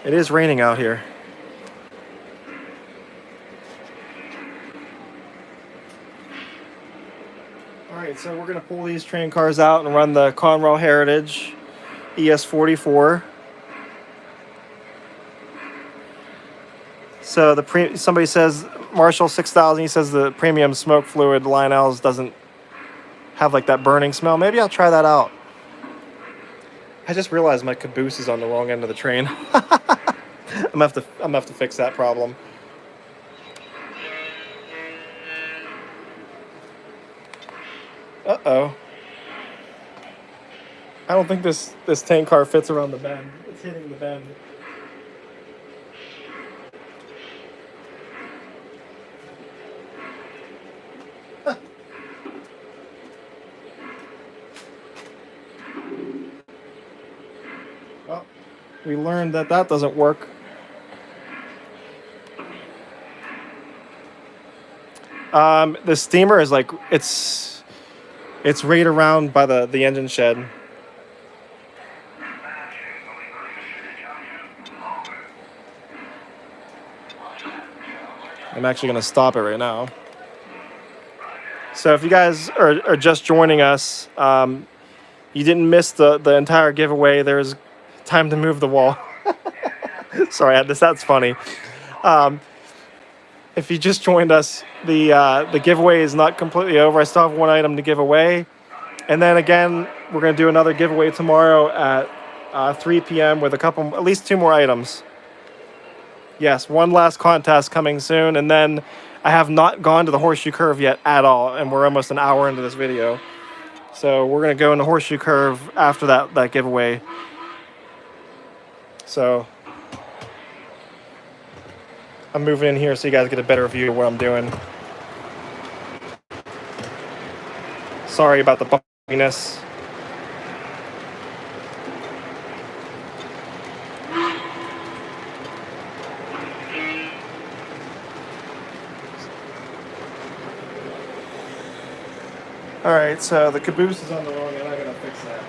Speaker 1: It is raining out here. Alright, so we're going to pull these train cars out and run the Conrail Heritage ES44. So somebody says, Marshall 6000, he says the premium smoke fluid Lionel's doesn't have like that burning smell. Maybe I'll try that out. I just realized my caboose is on the wrong end of the train. I'm gonna have to fix that problem. Uh-oh. I don't think this tank car fits around the bend. It's hitting the bend. Well, we learned that doesn't work. The steamer is like, it's right around by the engine shed. I'm actually going to stop it right now. So if you guys are just joining us, you didn't miss the entire giveaway. There's time to move the wall. Sorry, that's funny. If you just joined us, the giveaway is not completely over. I still have one item to give away. And then again, we're going to do another giveaway tomorrow at 3 p.m. with at least 2 more items. Yes, one last contest coming soon. And then I have not gone to the Horseshoe Curve yet at all. And we're almost an hour into this video. So we're going to go in the Horseshoe Curve after that giveaway. So I'm moving in here so you guys get a better view of what I'm doing. Sorry about the bumpiness. Alright, so the caboose is on the wrong end. I gotta fix that.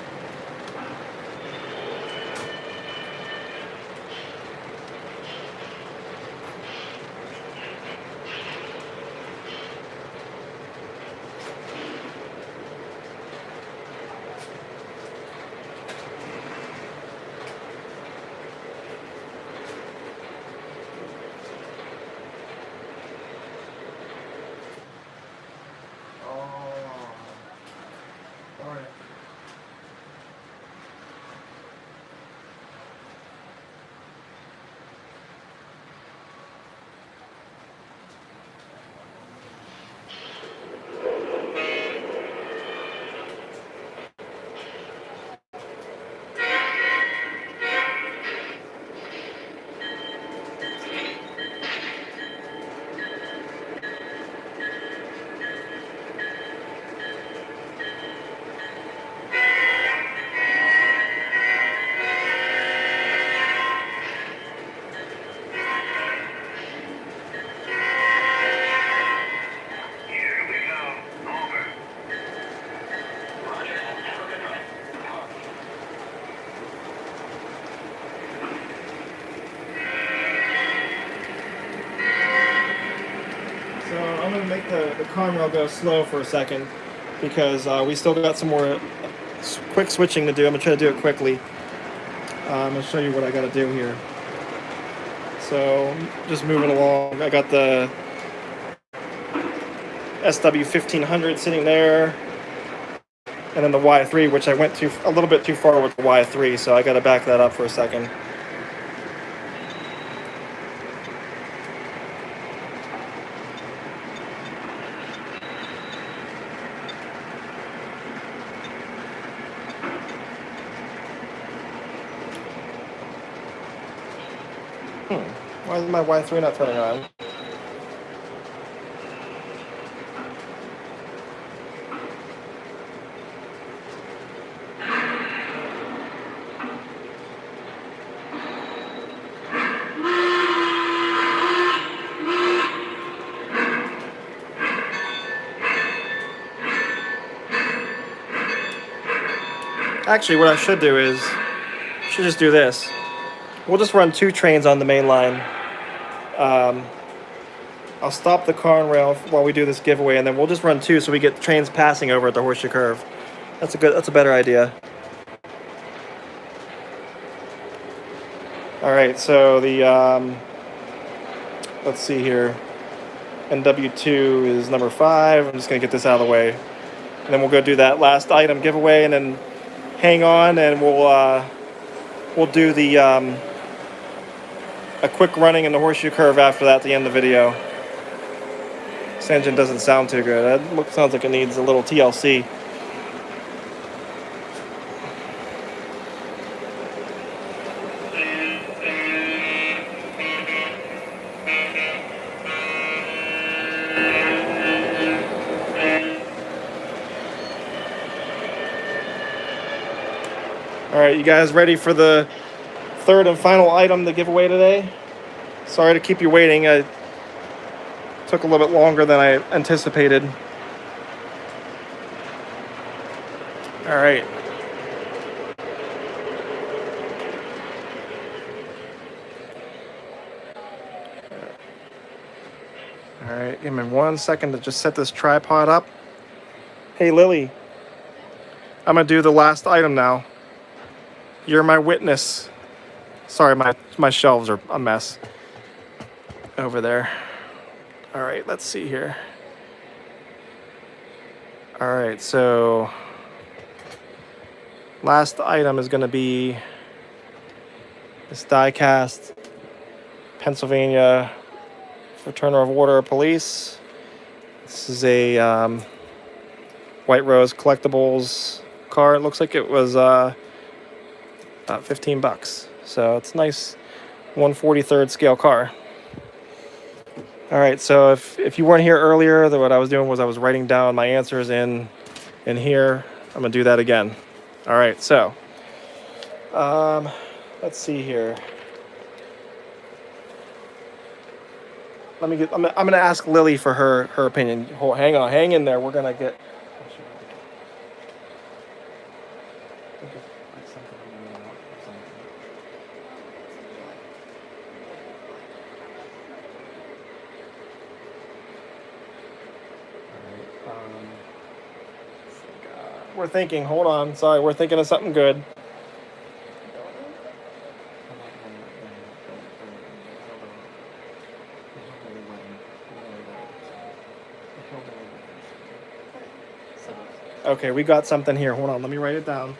Speaker 1: Alright.
Speaker 3: Here we go. Over. Roger. Have a good run.
Speaker 1: So I'm gonna make the conrail go slow for a second because we still got some more quick switching to do. I'm gonna try to do it quickly. I'm gonna show you what I gotta do here. So just moving along. I got the SW1500 sitting there, and then the Y3, which I went a little bit too far with the Y3, so I gotta back that up for a second. Why is my Y3 not turning on? Actually, what I should do is, just do this. We'll just run 2 trains on the main line. I'll stop the car and rail while we do this giveaway, and then we'll just run 2 so we get trains passing over at the Horseshoe Curve. That's a better idea. All right, so the let's see here. NW2 is number 5. I'm just gonna get this out of the way, and then we'll go do that last item giveaway, and then hang on, and we'll do the a quick running in the Horseshoe Curve after that at the end of the video. This engine doesn't sound too good. It sounds like it needs a little TLC. All right, you guys ready for the third and final item to give away today? Sorry to keep you waiting. I took a little bit longer than I anticipated. All right. All right, give me 1 second to just set this tripod up. Hey, Lily. I'm gonna do the last item now. You're my witness. Sorry, my shelves are a mess over there. All right, let's see here. All right, so last item is going to be this die-cast Pennsylvania Fraternal of Order of Police. This is a White Rose Collectibles car. It looks like it was about $15. So it's a nice 1/43rd scale car. All right, so if you weren't here earlier, what I was doing was I was writing down my answers in here. I'm gonna do that again. All right, so let's see here. I'm gonna ask Lily for her opinion. Hang in there. We're gonna get we're thinking. Hold on. Sorry, we're thinking of something good. Okay, we got something here. Hold on, let me write it down.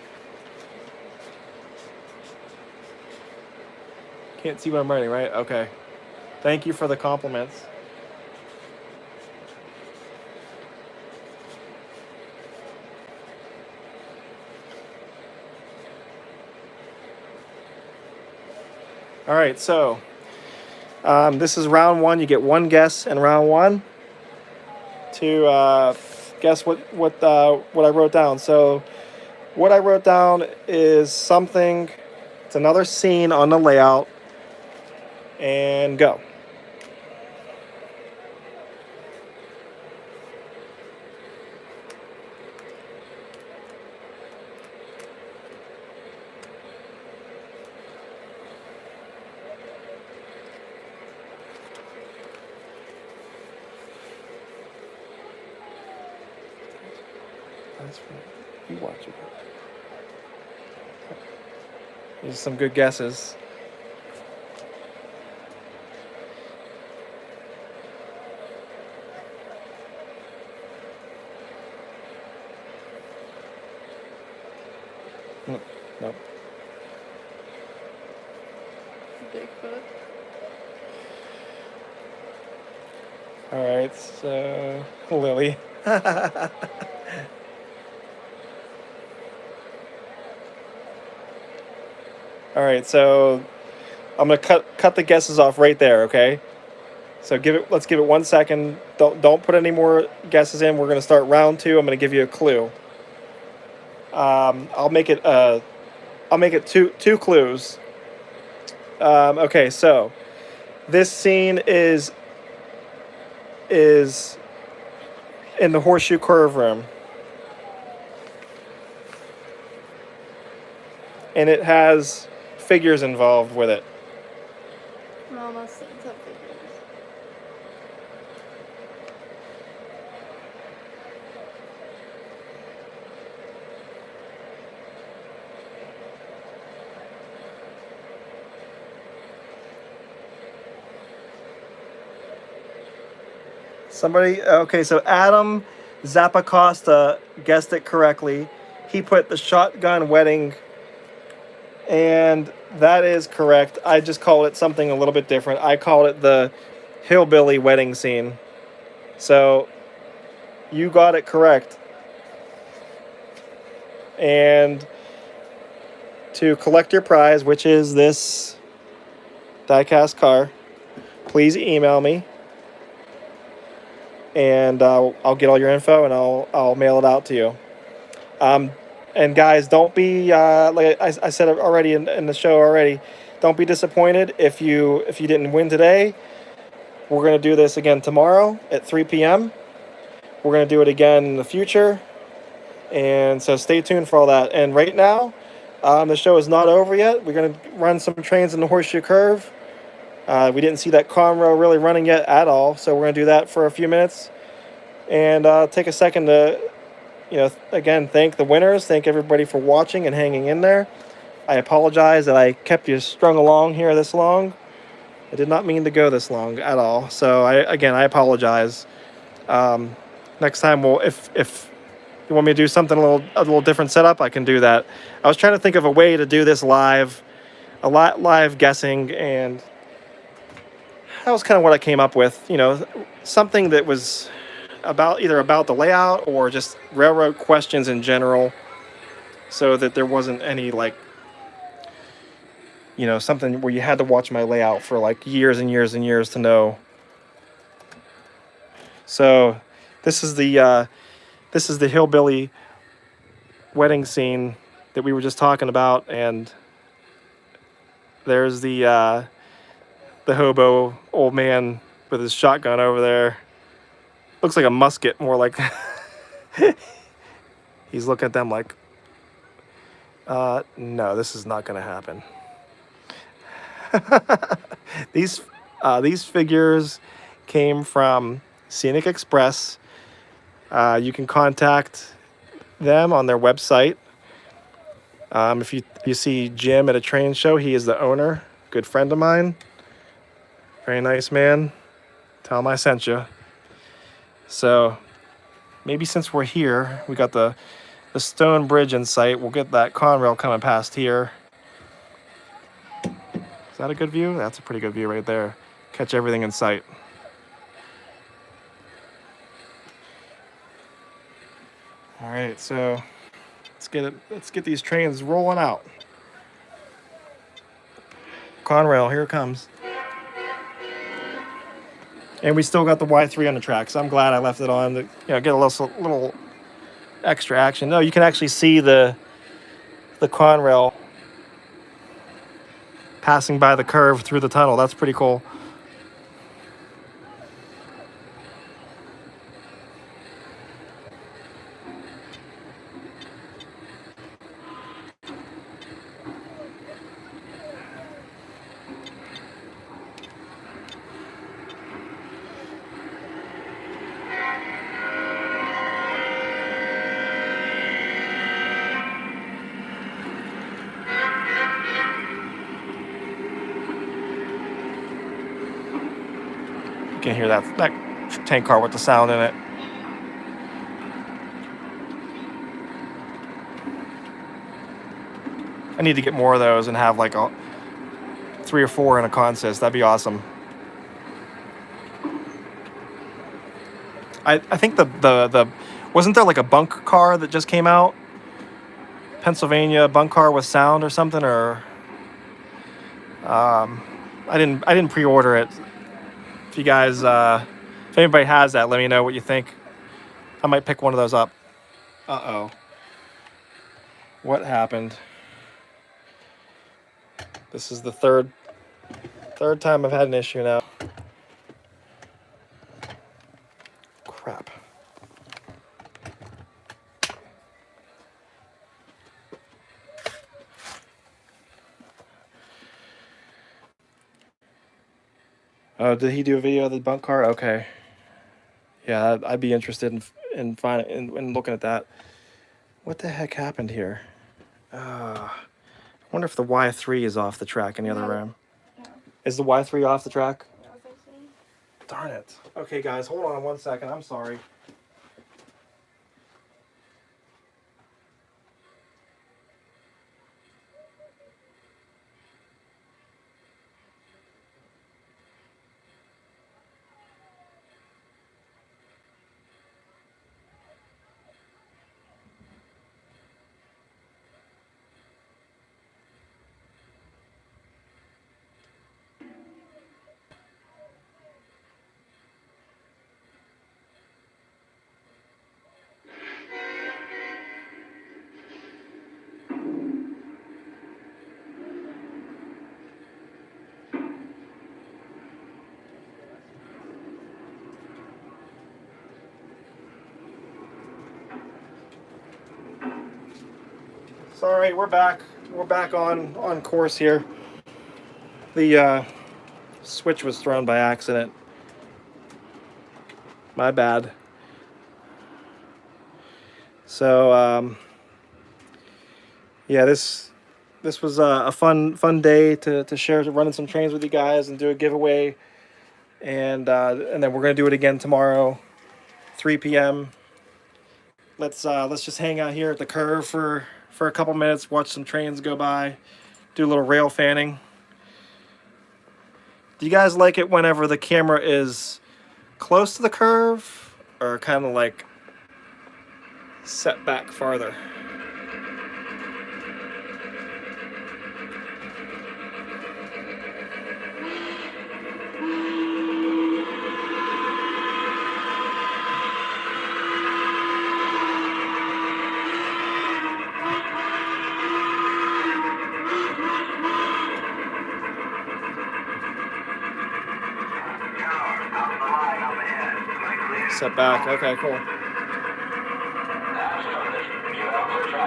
Speaker 1: Can't see what I'm writing, right? Okay. Thank you for the compliments. All right, so this is round one. You get one guess in round one to guess what I wrote down. So what I wrote down is something. It's another scene on the layout. And go. That's right. You watch it. These are some good guesses. Nope.
Speaker 2: Bigfoot.
Speaker 1: All right, so Lily. All right, so I'm gonna cut the guesses off right there. Okay. So let's give it 1 second. Don't put any more guesses in. We're gonna start round two. I'm gonna give you a clue. I'll make it two clues. Okay, so this scene is in the Horseshoe Curve room, and it has figures involved with it.
Speaker 2: No, that's have figures.
Speaker 1: Somebody, okay, so Adam Zappacosta guessed it correctly. He put the shotgun wedding, and that is correct. I just called it something a little bit different. I called it the hillbilly wedding scene. So you got it correct. And to collect your prize, which is this die-cast car, please email me. And I'll get all your info and I'll mail it out to you. And guys, don't be like I said already in the show already. Don't be disappointed if you didn't win today. We're gonna do this again tomorrow at 3 p.m. We're gonna do it again in the future, and so stay tuned for all that. And right now, the show is not over yet. We're gonna run some trains in the Horseshoe Curve. We didn't see that Conroe really running yet at all, so we're going to do that for a few minutes. And take a second to, again, thank the winners. Thank everybody for watching and hanging in there. I apologize that I kept you strung along here this long. I did not mean to go this long at all. So, I apologize. Next time, if you want me to do something a little different setup, I can do that. I was trying to think of a way to do this live guessing, and that was kind of what I came up with, something that was either about the layout or just railroad questions in general, so that there wasn't any something where you had to watch my layout for years and years and years to know. So this is the hillbilly wedding scene that we were just talking about, and there's the hobo old man with his shotgun over there. Looks like a musket, more like. He's looking at them like, no, this is not going to happen. These figures came from Scenic Express. You can contact them on their website. If you see Jim at a train show, he is the owner, good friend of mine. Very nice man. Tell him I sent you. So maybe since we're here, we got the stone bridge in sight. We'll get that Conrail coming past here. Is that a good view? That's a pretty good view right there. Catch everything in sight. All right, so let's get these trains rolling out. Conrail, here it comes. And we still got the Y3 on the track, so I'm glad I left it on to, get a little extra action. No, you can actually see the Conrail passing by the curve through the tunnel. That's pretty cool. You can hear that tank car with the sound in it. I need to get more of those and have like 3 or 4 in a consist. That'd be awesome. I think the wasn't there like a bunk car that just came out? Pennsylvania bunk car with sound or something, or I didn't pre-order it. If you guys, if anybody has that, let me know what you think. I might pick one of those up. Uh-oh. What happened? This is the third time I've had an issue now. Crap. Oh, did he do a video of the bunk car? Okay. Yeah, I'd be interested in looking at that. What the heck happened here? I wonder if the Y3 is off the track in the other room.
Speaker 2: No.
Speaker 1: Is the Y3 off the track?
Speaker 2: I don't think so.
Speaker 1: Darn it. Okay, guys, hold on 1 second. I'm sorry. Sorry, we're back. We're back on course here. The switch was thrown by accident. My bad. So yeah, this was a fun day to share, running some trains with you guys and do a giveaway, and then we're gonna do it again tomorrow, 3 p.m. Let's just hang out here at the curve for a couple minutes, watch some trains go by, do a little rail fanning. Do you guys like it whenever the camera is close to the curve, or kind of like set back farther? Set back. Okay, cool.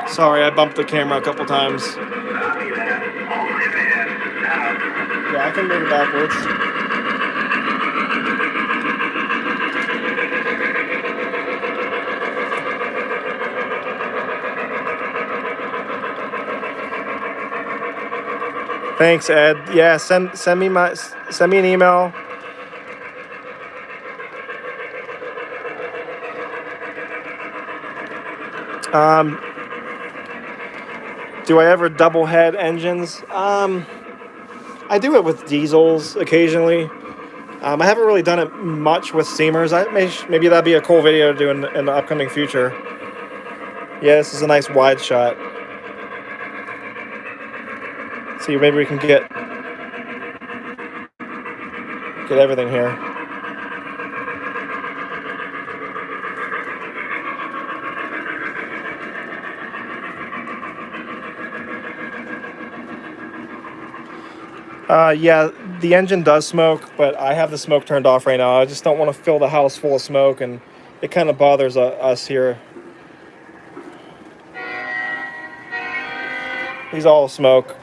Speaker 1: Sorry, I bumped the camera a couple times. Yeah, I can move it backwards. Thanks, Ed. Yeah, send me an email. Do I ever double head engines? I do it with diesels occasionally. I haven't really done it much with steamers. Maybe that'd be a cool video to do in the upcoming future. Yeah, this is a nice wide shot. See, maybe we can get everything here. Yeah, the engine does smoke, but I have the smoke turned off right now. I just don't want to fill the house full of smoke, and it kind of bothers us here. These all smoke.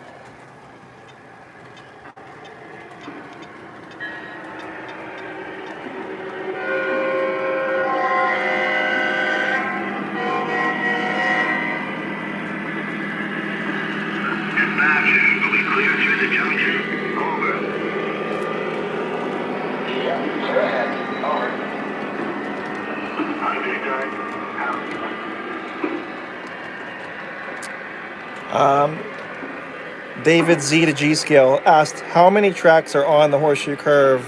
Speaker 1: David Z to G scale asked how many tracks are on the horseshoe curve.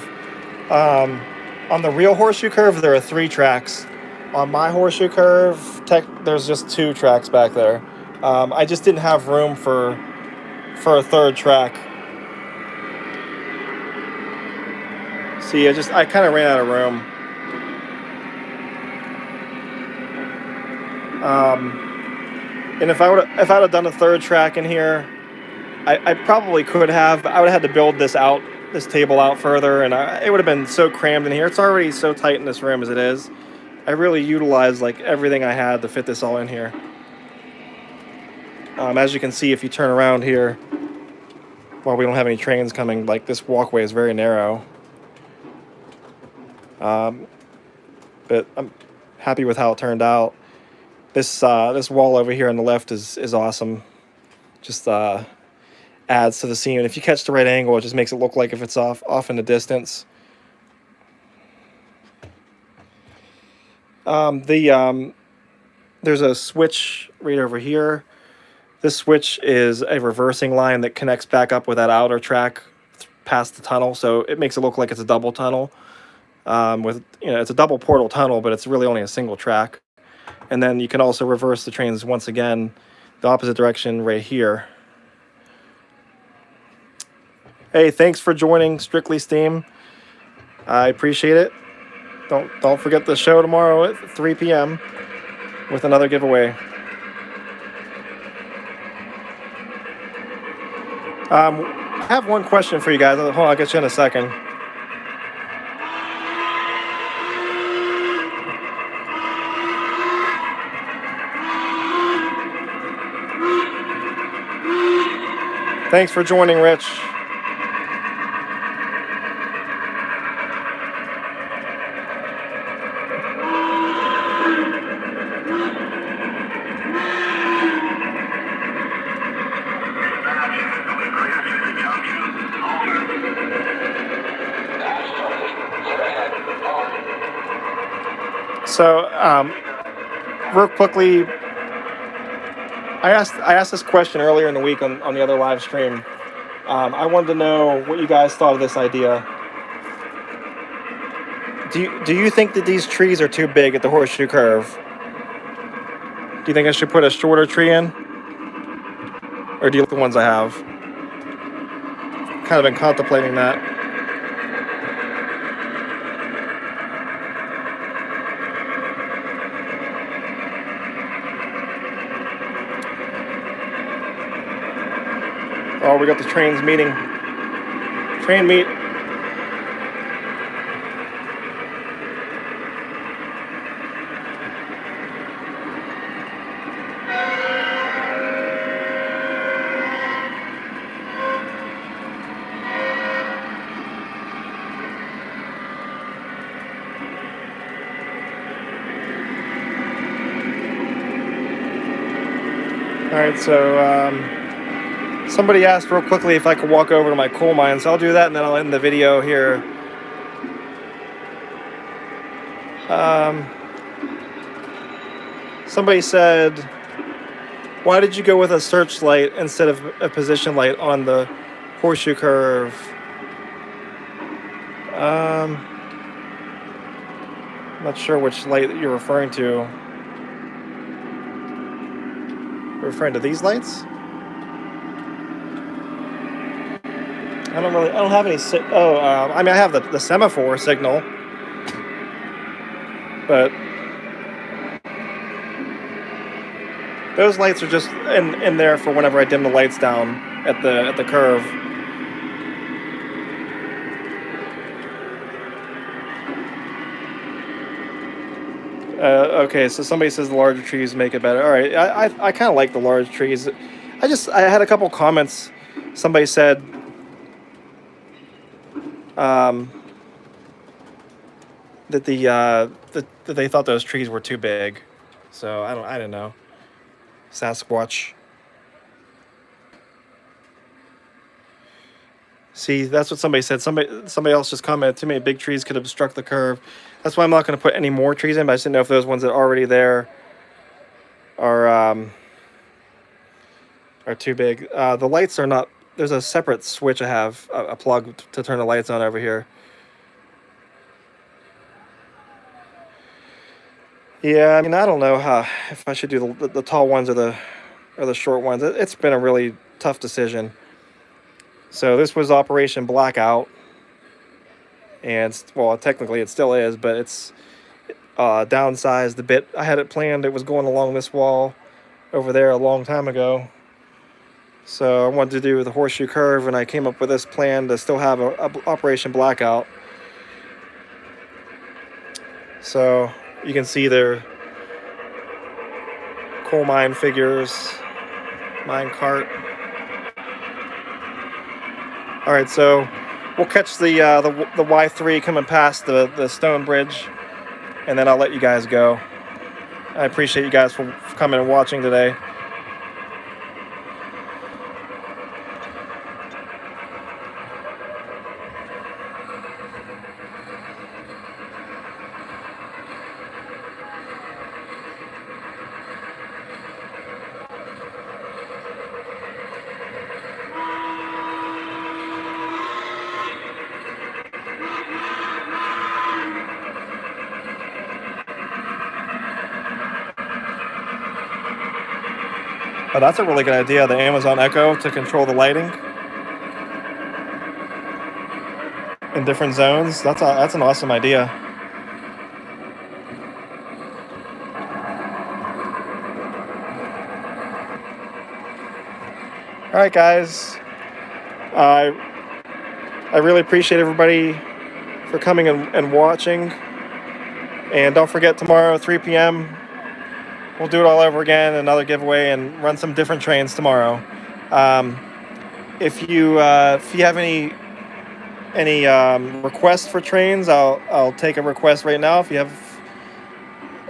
Speaker 1: On the real horseshoe curve, there are 3 tracks. On my horseshoe curve, there's just 2 tracks back there. I just didn't have room for a 3rd track. See, I kind of ran out of room. And if I'd have done a 3rd track in here, I probably could have. I would have had to build this table out further, and it would have been so crammed in here. It's already so tight in this room as it is. I really utilized like everything I had to fit this all in here. As you can see, if you turn around here, while we don't have any trains coming, like this walkway is very narrow. But I'm happy with how it turned out. This wall over here on the left is awesome. Just adds to the scene. And if you catch the right angle, it just makes it look like if it's off in the distance. There's a switch right over here. This switch is a reversing line that connects back up with that outer track past the tunnel, so it makes it look like it's a double tunnel. It's a double portal tunnel, but it's really only a single track. And then you can also reverse the trains once again, the opposite direction right here. Hey, thanks for joining Strictly Steam. I appreciate it. Don't forget the show tomorrow at 3 p.m. with another giveaway. I have one question for you guys. Hold on, I'll get you in a second. Thanks for joining, Rich. So, real quickly, I asked this question earlier in the week on the other live stream. I wanted to know what you guys thought of this idea. Do you think that these trees are too big at the horseshoe curve? Do you think I should put a shorter tree in? Or do you like the ones I have? Kind of been contemplating that. Oh, we got the trains meeting. Train meet. All right, so Somebody asked real quickly if I could walk over to my coal mine, so I'll do that and then I'll end the video here. Somebody said, why did you go with a searchlight instead of a position light on the horseshoe curve? I'm not sure which light you're referring to. You're referring to these lights? I don't have any, I mean, I have the semaphore signal, but those lights are just in there for whenever I dim the lights down at the curve. Okay, so somebody says the larger trees make it better. All right, I kind of like the large trees. I had a couple comments. Somebody said that that they thought those trees were too big. So I don't know. Sasquatch. See, that's what somebody said. Somebody else just commented, too many big trees could obstruct the curve. That's why I'm not going to put any more trees in, but I just didn't know if those ones that are already there are too big. The lights are not... There's a separate switch I have, a plug to turn the lights on over here. Yeah, I mean, I don't know if I should do the tall ones or the short ones. It's been a really tough decision. So this was Operation Blackout, and well, technically it still is, but it's downsized a bit. I had it planned; it was going along this wall over there a long time ago. So I wanted to do the horseshoe curve, and I came up with this plan to still have a Operation Blackout. So you can see their coal mine figures, mine cart. All right, so we'll catch the Y3 coming past the stone bridge, and then I'll let you guys go. I appreciate you guys for coming and watching today. Oh, that's a really good idea, the Amazon Echo to control the lighting in different zones. That's an awesome idea. All right, guys. I really appreciate everybody for coming and watching. And don't forget, tomorrow, 3 p.m., we'll do it all over again, another giveaway, and run some different trains tomorrow. If you have any requests for trains, I'll take a request right now. If you have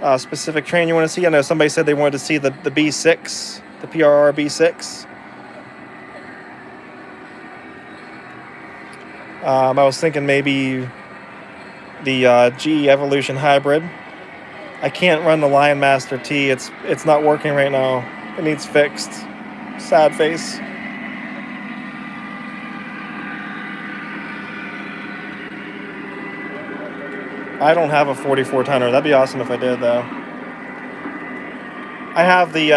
Speaker 1: a specific train you want to see, I know somebody said they wanted to see the B6, the PIR B6. I was thinking maybe the GE Evolution Hybrid. I can't run the Lion Master T. It's not working right now. It needs fixed. Sad face. I don't have a 44 tonner. That'd be awesome if I did, though. I have the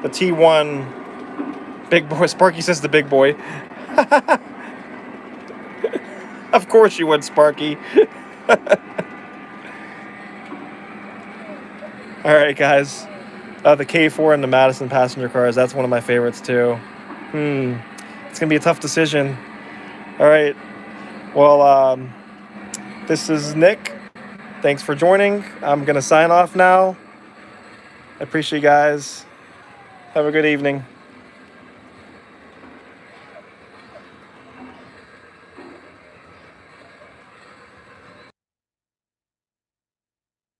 Speaker 1: T1 big boy. Sparky says the big boy. Of course you would, Sparky. All right, guys. The K4 and the Madison passenger cars. That's one of my favorites, too. It's going to be a tough decision. All right. Well, this is Nick. Thanks for joining. I'm going to sign off now. I appreciate you guys. Have a good evening.